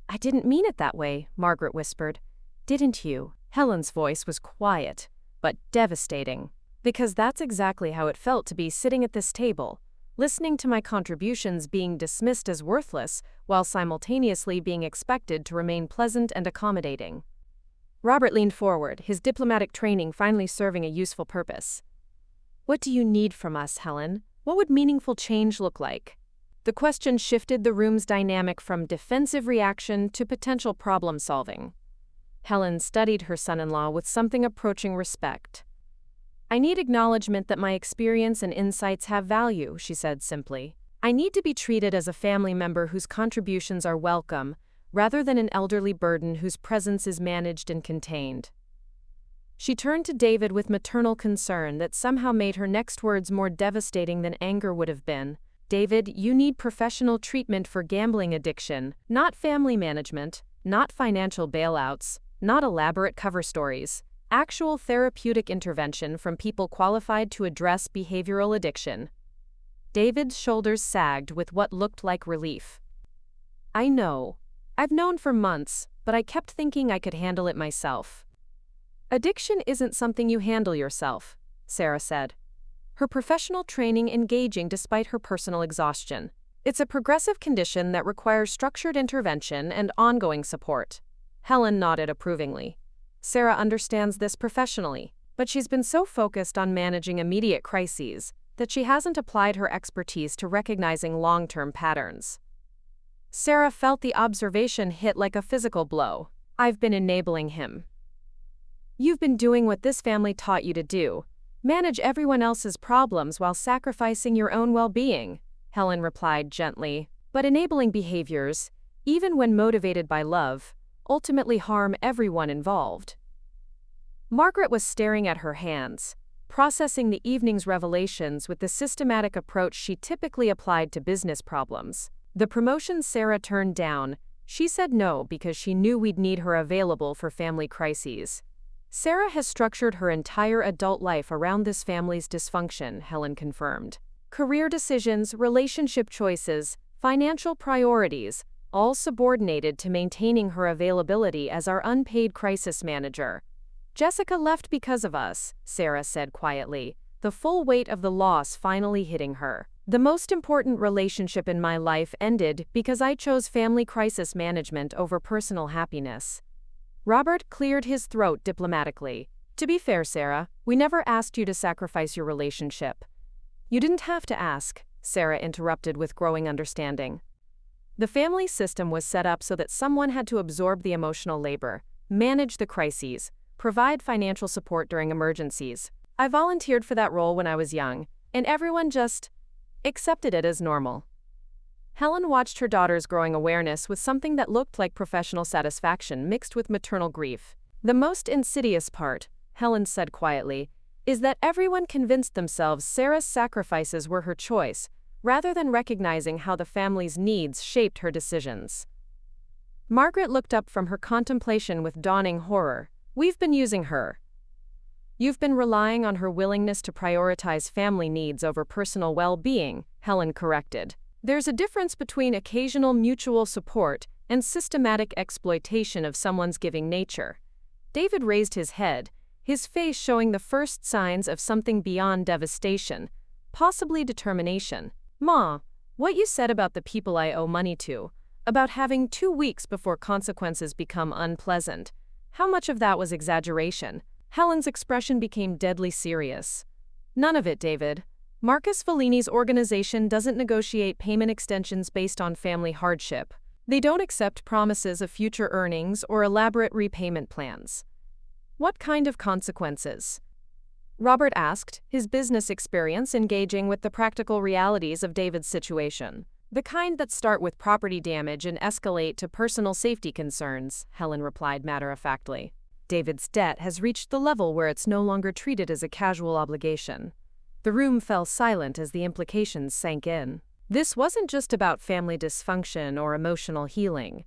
"I didn't mean it that way," Margaret whispered. "Didn't you?" Helen's voice was quiet, but devastating. "Because that's exactly how it felt to be sitting at this table, listening to my contributions being dismissed as worthless while simultaneously being expected to remain pleasant and accommodating." Robert leaned forward, his diplomatic training finally serving a useful purpose. "What do you need from us, Helen? What would meaningful change look like?" The question shifted the room's dynamic from defensive reaction to potential problem-solving. Helen studied her son-in-law with something approaching respect. "I need acknowledgement that my experience and insights have value," she said simply. "I need to be treated as a family member whose contributions are welcome, rather than an elderly burden whose presence is managed and contained." She turned to David with maternal concern that somehow made her next words more devastating than anger would have been. David, you need professional treatment for gambling addiction, not family management, not financial bailouts, not elaborate cover stories. Actual therapeutic intervention from people qualified to address behavioral addiction. David's shoulders sagged with what looked like relief. I know. I've known for months, but I kept thinking I could handle it myself. Addiction isn't something you handle yourself, Sarah said, her professional training engaging despite her personal exhaustion. It's a progressive condition that requires structured intervention and ongoing support. Helen nodded approvingly. Sarah understands this professionally, but she's been so focused on managing immediate crises that she hasn't applied her expertise to recognizing long-term patterns. Sarah felt the observation hit like a physical blow. I've been enabling him. You've been doing what this family taught you to do, manage everyone else's problems while sacrificing your own well-being, Helen replied gently. But enabling behaviors, even when motivated by love, ultimately harm everyone involved. Margaret was staring at her hands, processing the evening's revelations with the systematic approach she typically applied to business problems. The promotion Sarah turned down, she said no because she knew we'd need her available for family crises. Sarah has structured her entire adult life around this family's dysfunction, Helen confirmed. Career decisions, relationship choices, financial priorities, all subordinated to maintaining her availability as our unpaid crisis manager. Jessica left because of us, Sarah said quietly, the full weight of the loss finally hitting her. The most important relationship in my life ended because I chose family crisis management over personal happiness. Robert cleared his throat diplomatically. To be fair, Sarah, we never asked you to sacrifice your relationship. You didn't have to ask, Sarah interrupted with growing understanding. The family system was set up so that someone had to absorb the emotional labor, manage the crises, provide financial support during emergencies. I volunteered for that role when I was young, and everyone just accepted it as normal. Helen watched her daughter's growing awareness with something that looked like professional satisfaction mixed with maternal grief. The most insidious part, Helen said quietly, is that everyone convinced themselves Sarah's sacrifices were her choice, rather than recognizing how the family's needs shaped her decisions. Margaret looked up from her contemplation with dawning horror. We've been using her. You've been relying on her willingness to prioritize family needs over personal well-being, Helen corrected. There's a difference between occasional mutual support and systematic exploitation of someone's giving nature. David raised his head, his face showing the first signs of something beyond devastation, possibly determination. Ma, what you said about the people I owe money to, about having 2 weeks before consequences become unpleasant, how much of that was exaggeration? Helen's expression became deadly serious. None of it, David. Marcus Fellini's organization doesn't negotiate payment extensions based on family hardship. They don't accept promises of future earnings or elaborate repayment plans. What kind of consequences? Robert asked, his business experience engaging with the practical realities of David's situation. The kind that start with property damage and escalate to personal safety concerns, Helen replied matter-of-factly. David's debt has reached the level where it's no longer treated as a casual obligation. The room fell silent as the implications sank in. This wasn't just about family dysfunction or emotional healing.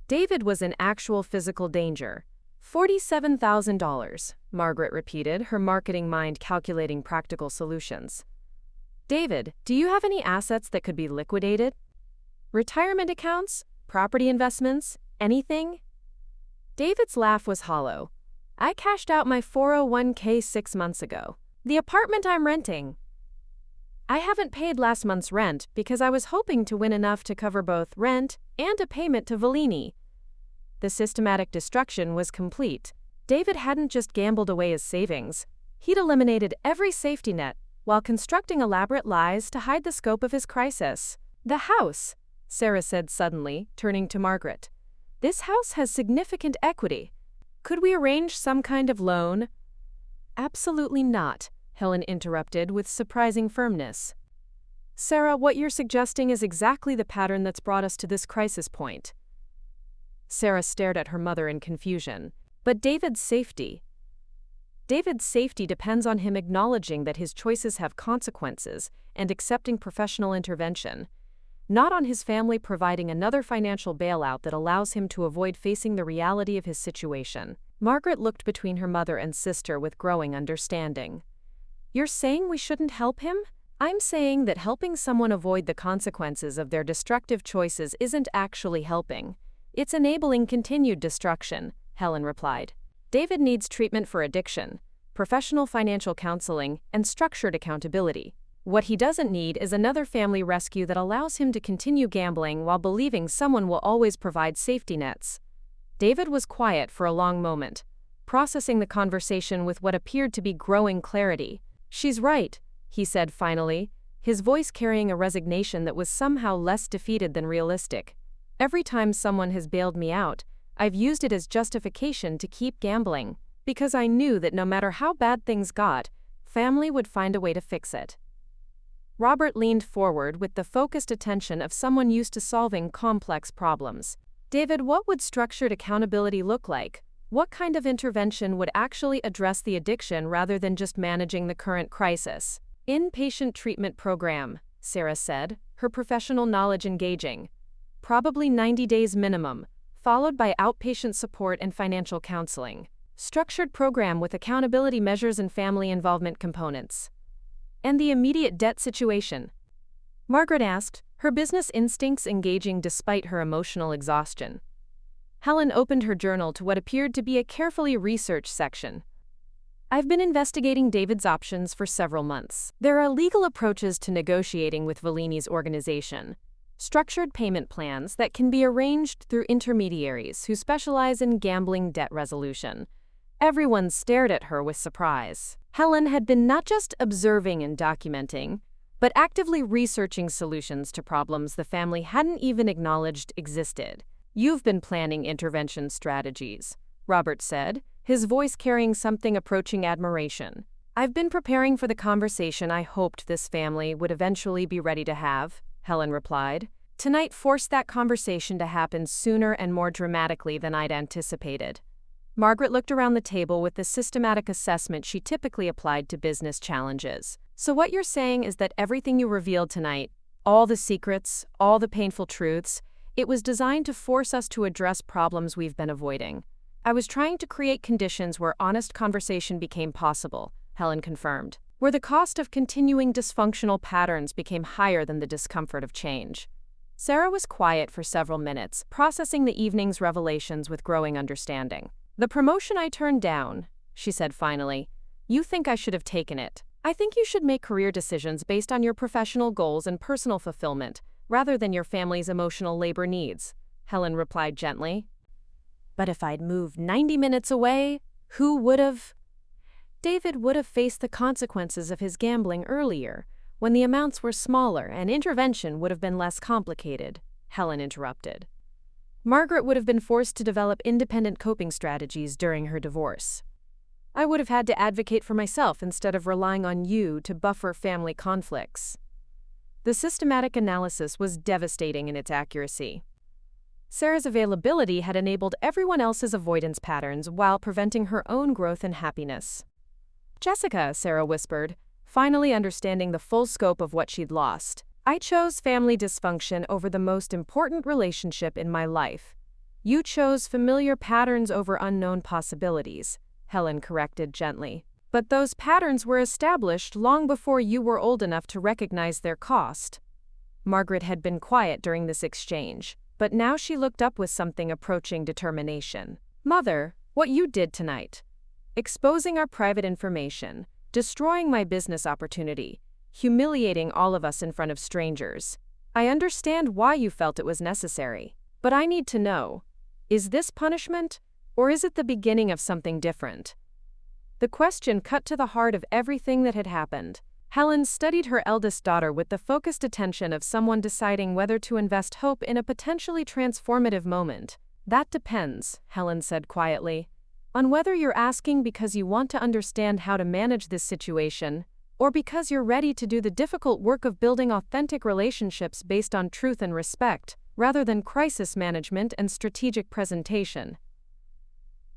David was in actual physical danger. $47,000, Margaret repeated, her marketing mind calculating practical solutions. David, do you have any assets that could be liquidated? Retirement accounts? Property investments? Anything? David's laugh was hollow. I cashed out my 401k 6 months ago. The apartment I'm renting. I haven't paid last month's rent because I was hoping to win enough to cover both rent and a payment to Fellini. The systematic destruction was complete. David hadn't just gambled away his savings. He'd eliminated every safety net while constructing elaborate lies to hide the scope of his crisis. The house, Sarah said suddenly, turning to Margaret. This house has significant equity. Could we arrange some kind of loan? Absolutely not, Helen interrupted with surprising firmness. Sarah, what you're suggesting is exactly the pattern that's brought us to this crisis point. Sarah stared at her mother in confusion. But David's safety. David's safety depends on him acknowledging that his choices have consequences and accepting professional intervention, not on his family providing another financial bailout that allows him to avoid facing the reality of his situation. Margaret looked between her mother and sister with growing understanding. "You're saying we shouldn't help him?" "I'm saying that helping someone avoid the consequences of their destructive choices isn't actually helping. It's enabling continued destruction," Helen replied. "David needs treatment for addiction, professional financial counseling, and structured accountability. What he doesn't need is another family rescue that allows him to continue gambling while believing someone will always provide safety nets." David was quiet for a long moment, processing the conversation with what appeared to be growing clarity. "She's right," he said finally, his voice carrying a resignation that was somehow less defeated than realistic. "Every time someone has bailed me out, I've used it as justification to keep gambling, because I knew that no matter how bad things got, family would find a way to fix it." Robert leaned forward with the focused attention of someone used to solving complex problems. "David, what would structured accountability look like? What kind of intervention would actually address the addiction rather than just managing the current crisis?" "Inpatient treatment program," Sarah said, her professional knowledge engaging. "Probably 90 days minimum, followed by outpatient support and financial counseling. Structured program with accountability measures and family involvement components." "And the immediate debt situation?" Margaret asked, her business instincts engaging despite her emotional exhaustion. Helen opened her journal to what appeared to be a carefully researched section. "I've been investigating David's options for several months. There are legal approaches to negotiating with Vellini's organization, structured payment plans that can be arranged through intermediaries who specialize in gambling debt resolution." Everyone stared at her with surprise. Helen had been not just observing and documenting, but actively researching solutions to problems the family hadn't even acknowledged existed. "You've been planning intervention strategies," Robert said, his voice carrying something approaching admiration. "I've been preparing for the conversation I hoped this family would eventually be ready to have," Helen replied. "Tonight forced that conversation to happen sooner and more dramatically than I'd anticipated." Margaret looked around the table with the systematic assessment she typically applied to business challenges. "So what you're saying is that everything you revealed tonight, all the secrets, all the painful truths, it was designed to force us to address problems we've been avoiding." "I was trying to create conditions where honest conversation became possible," Helen confirmed, "where the cost of continuing dysfunctional patterns became higher than the discomfort of change." Sarah was quiet for several minutes, processing the evening's revelations with growing understanding. "The promotion I turned down," she said finally. "You think I should have taken it. I think you should make career decisions based on your professional goals and personal fulfillment, rather than your family's emotional labor needs," Helen replied gently. "But if I'd moved 90 minutes away, who would have?" "David would have faced the consequences of his gambling earlier, when the amounts were smaller and intervention would have been less complicated," Helen interrupted. "Margaret would have been forced to develop independent coping strategies during her divorce. I would have had to advocate for myself instead of relying on you to buffer family conflicts." The systematic analysis was devastating in its accuracy. Sarah's availability had enabled everyone else's avoidance patterns while preventing her own growth and happiness. "Jessica," Sarah whispered, finally understanding the full scope of what she'd lost. "I chose family dysfunction over the most important relationship in my life. You chose familiar patterns over unknown possibilities," Helen corrected gently. "But those patterns were established long before you were old enough to recognize their cost." Margaret had been quiet during this exchange, but now she looked up with something approaching determination. "Mother, what you did tonight, exposing our private information, destroying my business opportunity, humiliating all of us in front of strangers. I understand why you felt it was necessary. But I need to know, is this punishment, or is it the beginning of something different?" The question cut to the heart of everything that had happened. Helen studied her eldest daughter with the focused attention of someone deciding whether to invest hope in a potentially transformative moment. "That depends," Helen said quietly, "on whether you're asking because you want to understand how to manage this situation, or because you're ready to do the difficult work of building authentic relationships based on truth and respect, rather than crisis management and strategic presentation."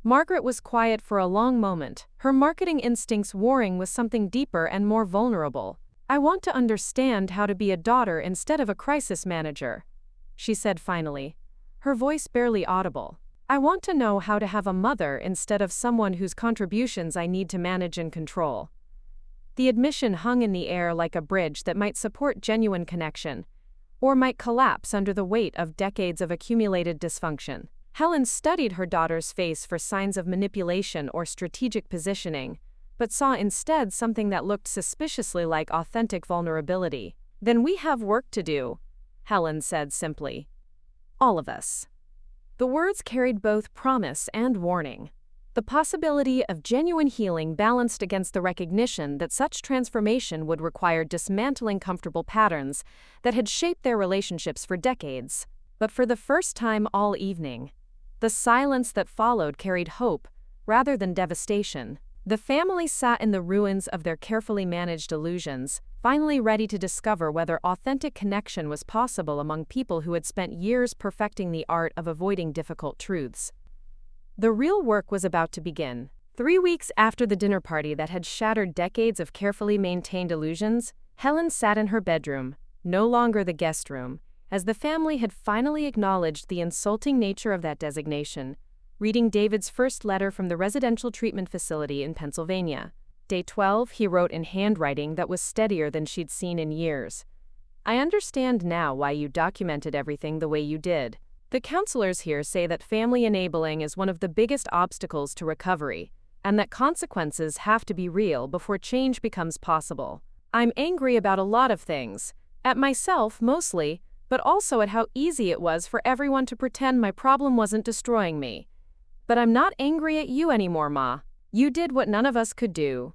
Margaret was quiet for a long moment, her marketing instincts warring with something deeper and more vulnerable. "I want to understand how to be a daughter instead of a crisis manager," she said finally, her voice barely audible. "I want to know how to have a mother instead of someone whose contributions I need to manage and control." The admission hung in the air like a bridge that might support genuine connection, or might collapse under the weight of decades of accumulated dysfunction. Helen studied her daughter's face for signs of manipulation or strategic positioning, but saw instead something that looked suspiciously like authentic vulnerability. "Then we have work to do," Helen said simply. "All of us." The words carried both promise and warning. The possibility of genuine healing balanced against the recognition that such transformation would require dismantling comfortable patterns that had shaped their relationships for decades. But for the first time all evening, the silence that followed carried hope rather than devastation. The family sat in the ruins of their carefully managed illusions, finally ready to discover whether authentic connection was possible among people who had spent years perfecting the art of avoiding difficult truths. The real work was about to begin. 3 weeks after the dinner party that had shattered decades of carefully maintained illusions, Helen sat in her bedroom, no longer the guest room, as the family had finally acknowledged the insulting nature of that designation, reading David's first letter from the residential treatment facility in Pennsylvania. Day 12, he wrote in handwriting that was steadier than she'd seen in years. "I understand now why you documented everything the way you did. The counselors here say that family enabling is one of the biggest obstacles to recovery, and that consequences have to be real before change becomes possible. I'm angry about a lot of things, at myself mostly, but also at how easy it was for everyone to pretend my problem wasn't destroying me. But I'm not angry at you anymore, Ma. You did what none of us could do.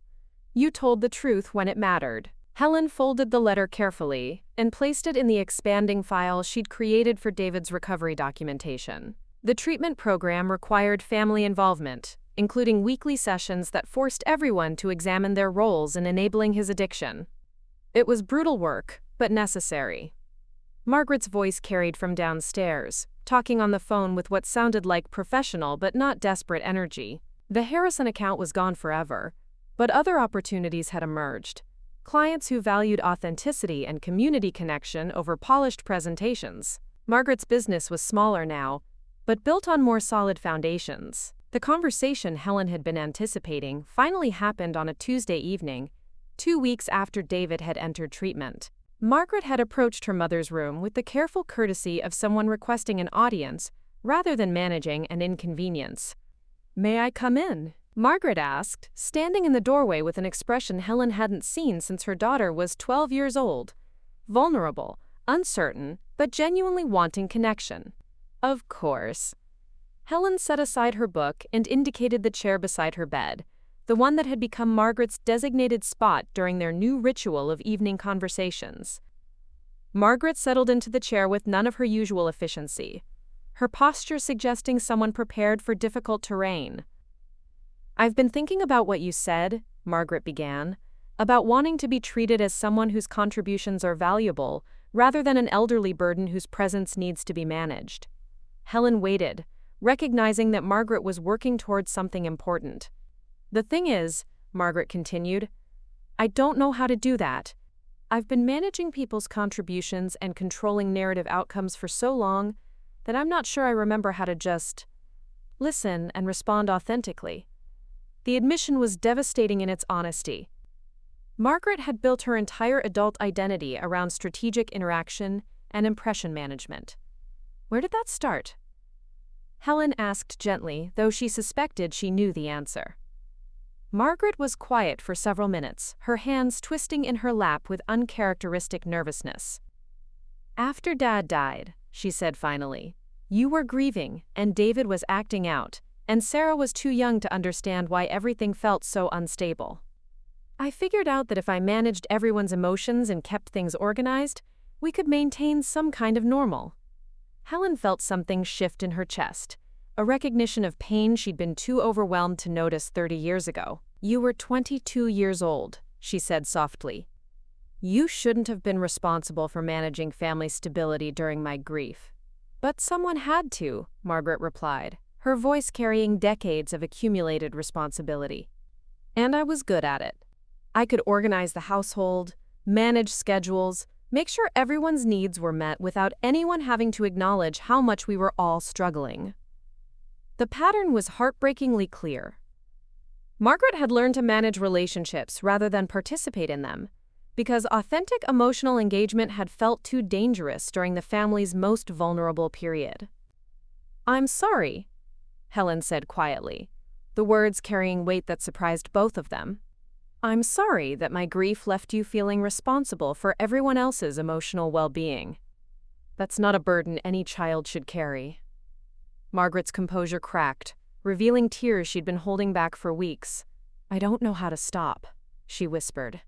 You told the truth when it mattered." Helen folded the letter carefully and placed it in the expanding file she'd created for David's recovery documentation. The treatment program required family involvement, including weekly sessions that forced everyone to examine their roles in enabling his addiction. It was brutal work, but necessary. Margaret's voice carried from downstairs, talking on the phone with what sounded like professional but not desperate energy. The Harrison account was gone forever, but other opportunities had emerged. Clients who valued authenticity and community connection over polished presentations. Margaret's business was smaller now, but built on more solid foundations. The conversation Helen had been anticipating finally happened on a Tuesday evening, 2 weeks after David had entered treatment. Margaret had approached her mother's room with the careful courtesy of someone requesting an audience rather than managing an inconvenience. "May I come in?" Margaret asked, standing in the doorway with an expression Helen hadn't seen since her daughter was 12 years old. Vulnerable, uncertain, but genuinely wanting connection. "Of course." Helen set aside her book and indicated the chair beside her bed, the one that had become Margaret's designated spot during their new ritual of evening conversations. Margaret settled into the chair with none of her usual efficiency, her posture suggesting someone prepared for difficult terrain. "I've been thinking about what you said," Margaret began, "about wanting to be treated as someone whose contributions are valuable, rather than an elderly burden whose presence needs to be managed." Helen waited, recognizing that Margaret was working towards something important. "The thing is," Margaret continued, "I don't know how to do that. I've been managing people's contributions and controlling narrative outcomes for so long that I'm not sure I remember how to just listen and respond authentically." The admission was devastating in its honesty. Margaret had built her entire adult identity around strategic interaction and impression management. Where did that start? Helen asked gently, though she suspected she knew the answer. Margaret was quiet for several minutes, her hands twisting in her lap with uncharacteristic nervousness. "After Dad died," she said finally, "you were grieving, and David was acting out, and Sarah was too young to understand why everything felt so unstable. I figured out that if I managed everyone's emotions and kept things organized, we could maintain some kind of normal." Helen felt something shift in her chest, a recognition of pain she'd been too overwhelmed to notice 30 years ago. "You were 22 years old," she said softly. "You shouldn't have been responsible for managing family stability during my grief." "But someone had to," Margaret replied, her voice carrying decades of accumulated responsibility. And I was good at it. I could organize the household, manage schedules, make sure everyone's needs were met without anyone having to acknowledge how much we were all struggling. The pattern was heartbreakingly clear. Margaret had learned to manage relationships rather than participate in them, because authentic emotional engagement had felt too dangerous during the family's most vulnerable period. "I'm sorry," Helen said quietly, the words carrying weight that surprised both of them. "I'm sorry that my grief left you feeling responsible for everyone else's emotional well-being. That's not a burden any child should carry." Margaret's composure cracked, revealing tears she'd been holding back for weeks. "I don't know how to stop," she whispered.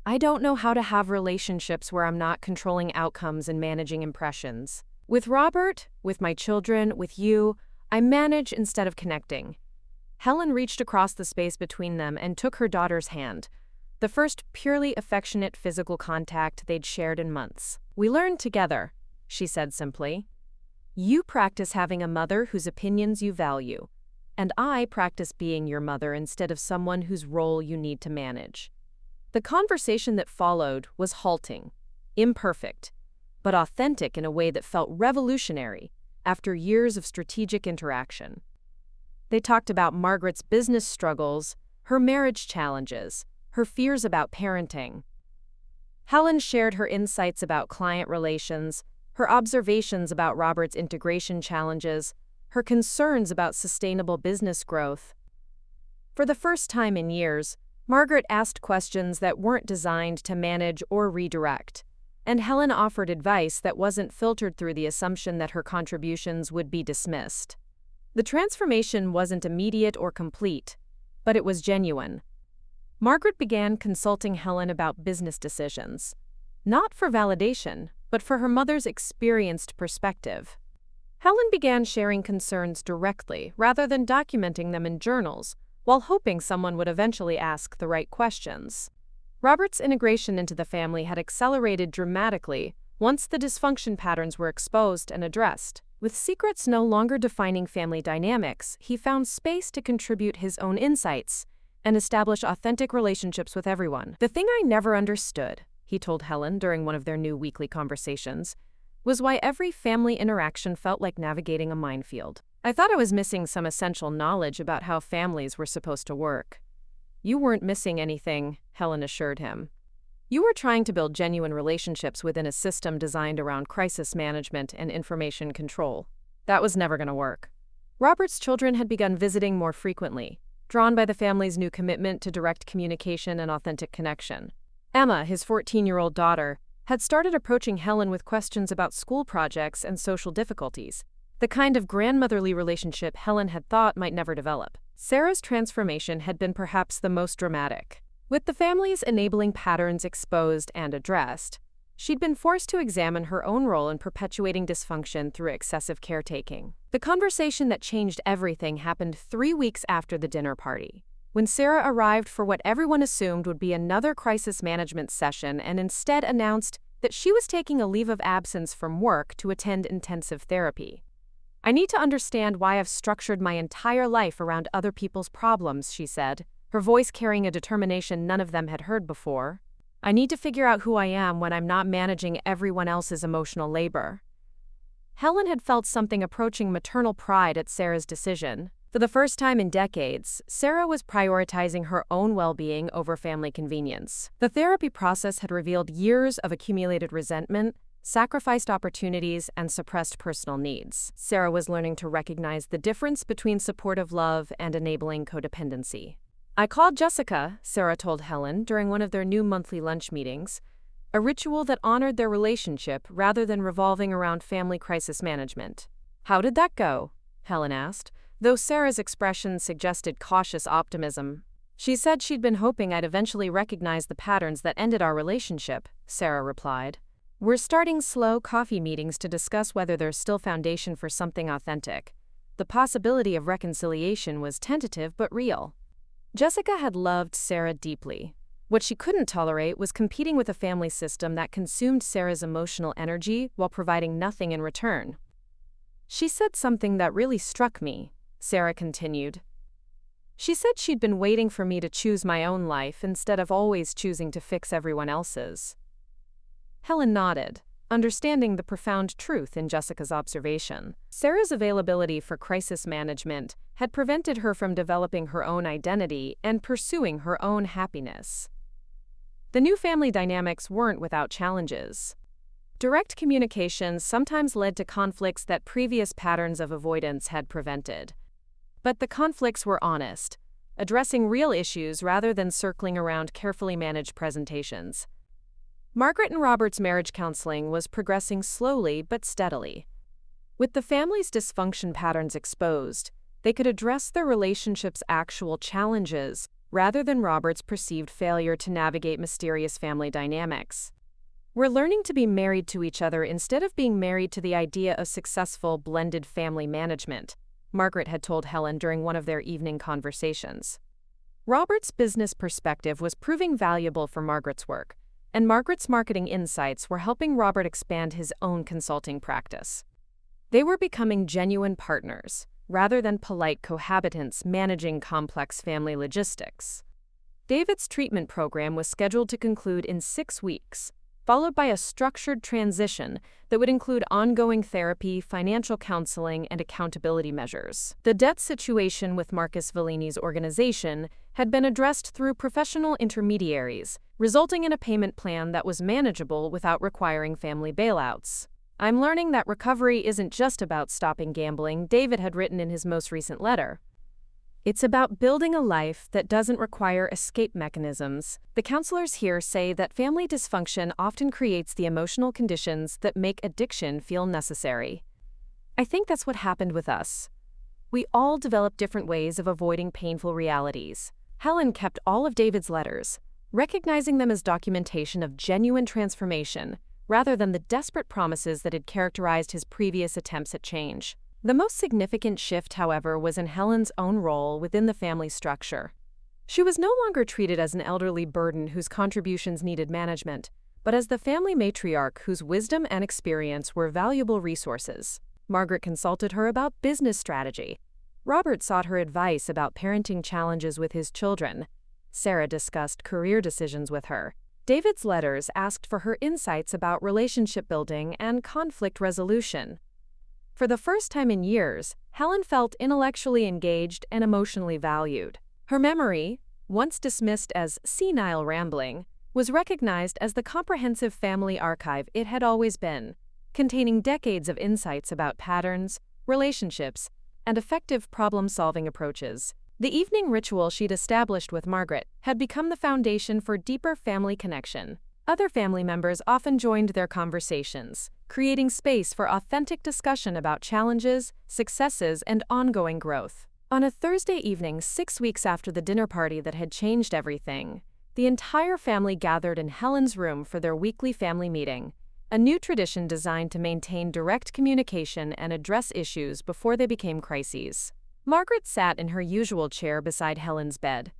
"I don't know how to have relationships where I'm not controlling outcomes and managing impressions. With Robert, with my children, with you, I manage instead of connecting." Helen reached across the space between them and took her daughter's hand, the first purely affectionate physical contact they'd shared in months. "We learned together," she said simply. "You practice having a mother whose opinions you value, and I practice being your mother instead of someone whose role you need to manage." The conversation that followed was halting, imperfect, but authentic in a way that felt revolutionary after years of strategic interaction. They talked about Margaret's business struggles, her marriage challenges, her fears about parenting. Helen shared her insights about client relations, her observations about Robert's integration challenges, her concerns about sustainable business growth. For the first time in years, Margaret asked questions that weren't designed to manage or redirect, and Helen offered advice that wasn't filtered through the assumption that her contributions would be dismissed. The transformation wasn't immediate or complete, but it was genuine. Margaret began consulting Helen about business decisions, not for validation, but for her mother's experienced perspective. Helen began sharing concerns directly rather than documenting them in journals, while hoping someone would eventually ask the right questions. Robert's integration into the family had accelerated dramatically once the dysfunction patterns were exposed and addressed. With secrets no longer defining family dynamics, he found space to contribute his own insights and establish authentic relationships with everyone. "The thing I never understood," he told Helen during one of their new weekly conversations, "was why every family interaction felt like navigating a minefield. I thought I was missing some essential knowledge about how families were supposed to work." "You weren't missing anything," Helen assured him. "You were trying to build genuine relationships within a system designed around crisis management and information control. That was never going to work." Robert's children had begun visiting more frequently, drawn by the family's new commitment to direct communication and authentic connection. Emma, his 14-year-old daughter, had started approaching Helen with questions about school projects and social difficulties, the kind of grandmotherly relationship Helen had thought might never develop. Sarah's transformation had been perhaps the most dramatic. With the family's enabling patterns exposed and addressed, she'd been forced to examine her own role in perpetuating dysfunction through excessive caretaking. The conversation that changed everything happened 3 weeks after the dinner party, when Sarah arrived for what everyone assumed would be another crisis management session and instead announced that she was taking a leave of absence from work to attend intensive therapy. "I need to understand why I've structured my entire life around other people's problems," she said, her voice carrying a determination none of them had heard before. "I need to figure out who I am when I'm not managing everyone else's emotional labor." Helen had felt something approaching maternal pride at Sarah's decision. For the first time in decades, Sarah was prioritizing her own well-being over family convenience. The therapy process had revealed years of accumulated resentment, sacrificed opportunities, and suppressed personal needs. Sarah was learning to recognize the difference between supportive love and enabling codependency. "I called Jessica," Sarah told Helen during one of their new monthly lunch meetings, a ritual that honored their relationship rather than revolving around family crisis management. "How did that go?" Helen asked, though Sarah's expression suggested cautious optimism. "She said she'd been hoping I'd eventually recognize the patterns that ended our relationship," Sarah replied. "We're starting slow coffee meetings to discuss whether there's still foundation for something authentic." The possibility of reconciliation was tentative but real. Jessica had loved Sarah deeply. What she couldn't tolerate was competing with a family system that consumed Sarah's emotional energy while providing nothing in return. She said something that really struck me, Sarah continued. She said she'd been waiting for me to choose my own life instead of always choosing to fix everyone else's. Helen nodded, understanding the profound truth in Jessica's observation. Sarah's availability for crisis management had prevented her from developing her own identity and pursuing her own happiness. The new family dynamics weren't without challenges. Direct communication sometimes led to conflicts that previous patterns of avoidance had prevented. But the conflicts were honest, addressing real issues rather than circling around carefully managed presentations. Margaret and Robert's marriage counseling was progressing slowly but steadily. With the family's dysfunction patterns exposed, they could address their relationship's actual challenges rather than Robert's perceived failure to navigate mysterious family dynamics. We're learning to be married to each other instead of being married to the idea of successful blended family management, Margaret had told Helen during one of their evening conversations. Robert's business perspective was proving valuable for Margaret's work, and Margaret's marketing insights were helping Robert expand his own consulting practice. They were becoming genuine partners, rather than polite cohabitants managing complex family logistics. David's treatment program was scheduled to conclude in 6 weeks, followed by a structured transition that would include ongoing therapy, financial counseling, and accountability measures. The debt situation with Marcus Vellini's organization had been addressed through professional intermediaries, resulting in a payment plan that was manageable without requiring family bailouts. "I'm learning that recovery isn't just about stopping gambling," David had written in his most recent letter. "It's about building a life that doesn't require escape mechanisms." The counselors here say that family dysfunction often creates the emotional conditions that make addiction feel necessary. "I think that's what happened with us. We all developed different ways of avoiding painful realities." Helen kept all of David's letters, recognizing them as documentation of genuine transformation, rather than the desperate promises that had characterized his previous attempts at change. The most significant shift, however, was in Helen's own role within the family structure. She was no longer treated as an elderly burden whose contributions needed management, but as the family matriarch whose wisdom and experience were valuable resources. Margaret consulted her about business strategy. Robert sought her advice about parenting challenges with his children. Sarah discussed career decisions with her. David's letters asked for her insights about relationship building and conflict resolution. For the first time in years, Helen felt intellectually engaged and emotionally valued. Her memory, once dismissed as senile rambling, was recognized as the comprehensive family archive it had always been, containing decades of insights about patterns, relationships, and effective problem-solving approaches. The evening ritual she'd established with Margaret had become the foundation for deeper family connection. Other family members often joined their conversations, creating space for authentic discussion about challenges, successes, and ongoing growth. On a Thursday evening 6 weeks after the dinner party that had changed everything, the entire family gathered in Helen's room for their weekly family meeting, a new tradition designed to maintain direct communication and address issues before they became crises. Margaret sat in her usual chair beside Helen's bed.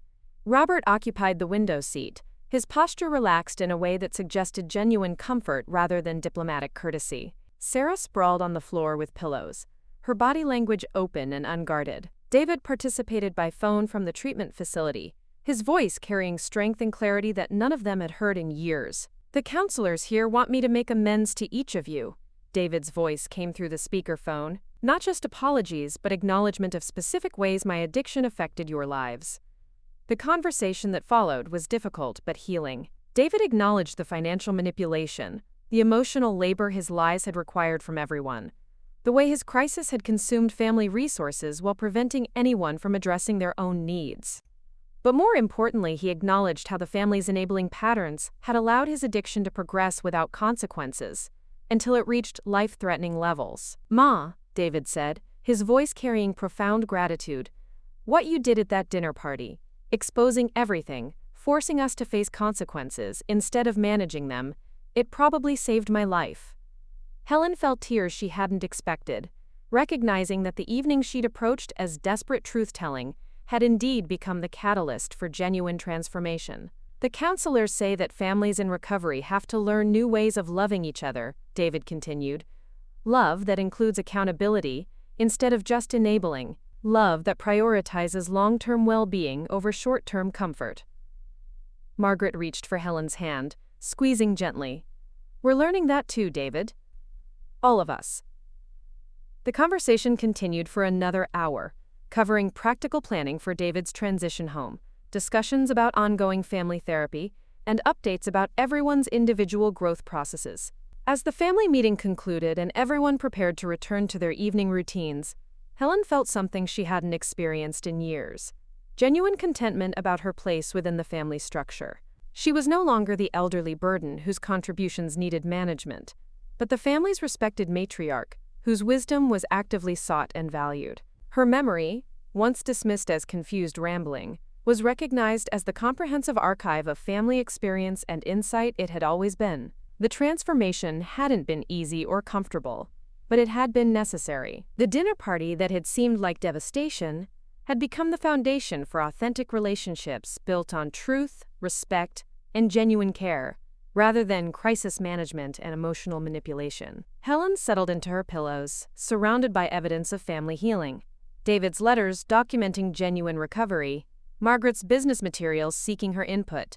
Robert occupied the window seat, his posture relaxed in a way that suggested genuine comfort rather than diplomatic courtesy. Sarah sprawled on the floor with pillows, her body language open and unguarded. David participated by phone from the treatment facility, his voice carrying strength and clarity that none of them had heard in years. "The counselors here want me to make amends to each of you." David's voice came through the speakerphone. "Not just apologies, but acknowledgement of specific ways my addiction affected your lives." The conversation that followed was difficult but healing. David acknowledged the financial manipulation, the emotional labor his lies had required from everyone, the way his crisis had consumed family resources while preventing anyone from addressing their own needs. But more importantly, he acknowledged how the family's enabling patterns had allowed his addiction to progress without consequences, until it reached life-threatening levels. "Ma," David said, his voice carrying profound gratitude, "what you did at that dinner party, exposing everything, forcing us to face consequences instead of managing them, it probably saved my life." Helen felt tears she hadn't expected, recognizing that the evening she'd approached as desperate truth-telling had indeed become the catalyst for genuine transformation. "The counselors say that families in recovery have to learn new ways of loving each other," David continued. Love that includes accountability instead of just enabling. Love that prioritizes long-term well-being over short-term comfort. Margaret reached for Helen's hand, squeezing gently. We're learning that too, David. All of us. The conversation continued for another hour, covering practical planning for David's transition home, discussions about ongoing family therapy, and updates about everyone's individual growth processes. As the family meeting concluded and everyone prepared to return to their evening routines, Helen felt something she hadn't experienced in years: genuine contentment about her place within the family structure. She was no longer the elderly burden whose contributions needed management, but the family's respected matriarch, whose wisdom was actively sought and valued. Her memory, once dismissed as confused rambling, was recognized as the comprehensive archive of family experience and insight it had always been. The transformation hadn't been easy or comfortable, but it had been necessary. The dinner party that had seemed like devastation had become the foundation for authentic relationships built on truth, respect, and genuine care, rather than crisis management and emotional manipulation. Helen settled into her pillows, surrounded by evidence of family healing. David's letters documenting genuine recovery, Margaret's business materials seeking her input,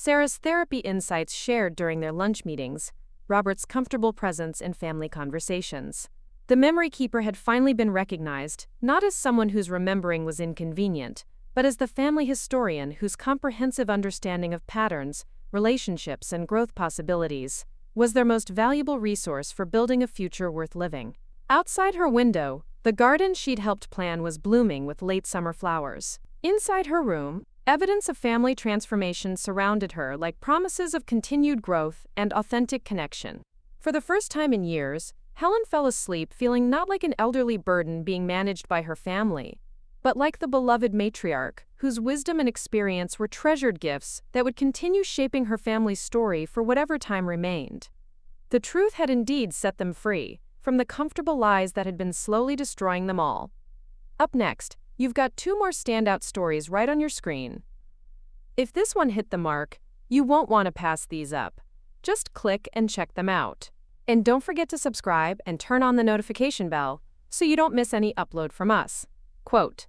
Sarah's therapy insights shared during their lunch meetings, Robert's comfortable presence in family conversations. The memory keeper had finally been recognized, not as someone whose remembering was inconvenient, but as the family historian whose comprehensive understanding of patterns, relationships, and growth possibilities was their most valuable resource for building a future worth living. Outside her window, the garden she'd helped plan was blooming with late summer flowers. Inside her room, evidence of family transformation surrounded her like promises of continued growth and authentic connection. For the first time in years, Helen fell asleep feeling not like an elderly burden being managed by her family, but like the beloved matriarch, whose wisdom and experience were treasured gifts that would continue shaping her family's story for whatever time remained. The truth had indeed set them free from the comfortable lies that had been slowly destroying them all. Up next, you've got two more standout stories right on your screen. If this one hit the mark, you won't want to pass these up. Just click and check them out. And don't forget to subscribe and turn on the notification bell so you don't miss any upload from us. Quote,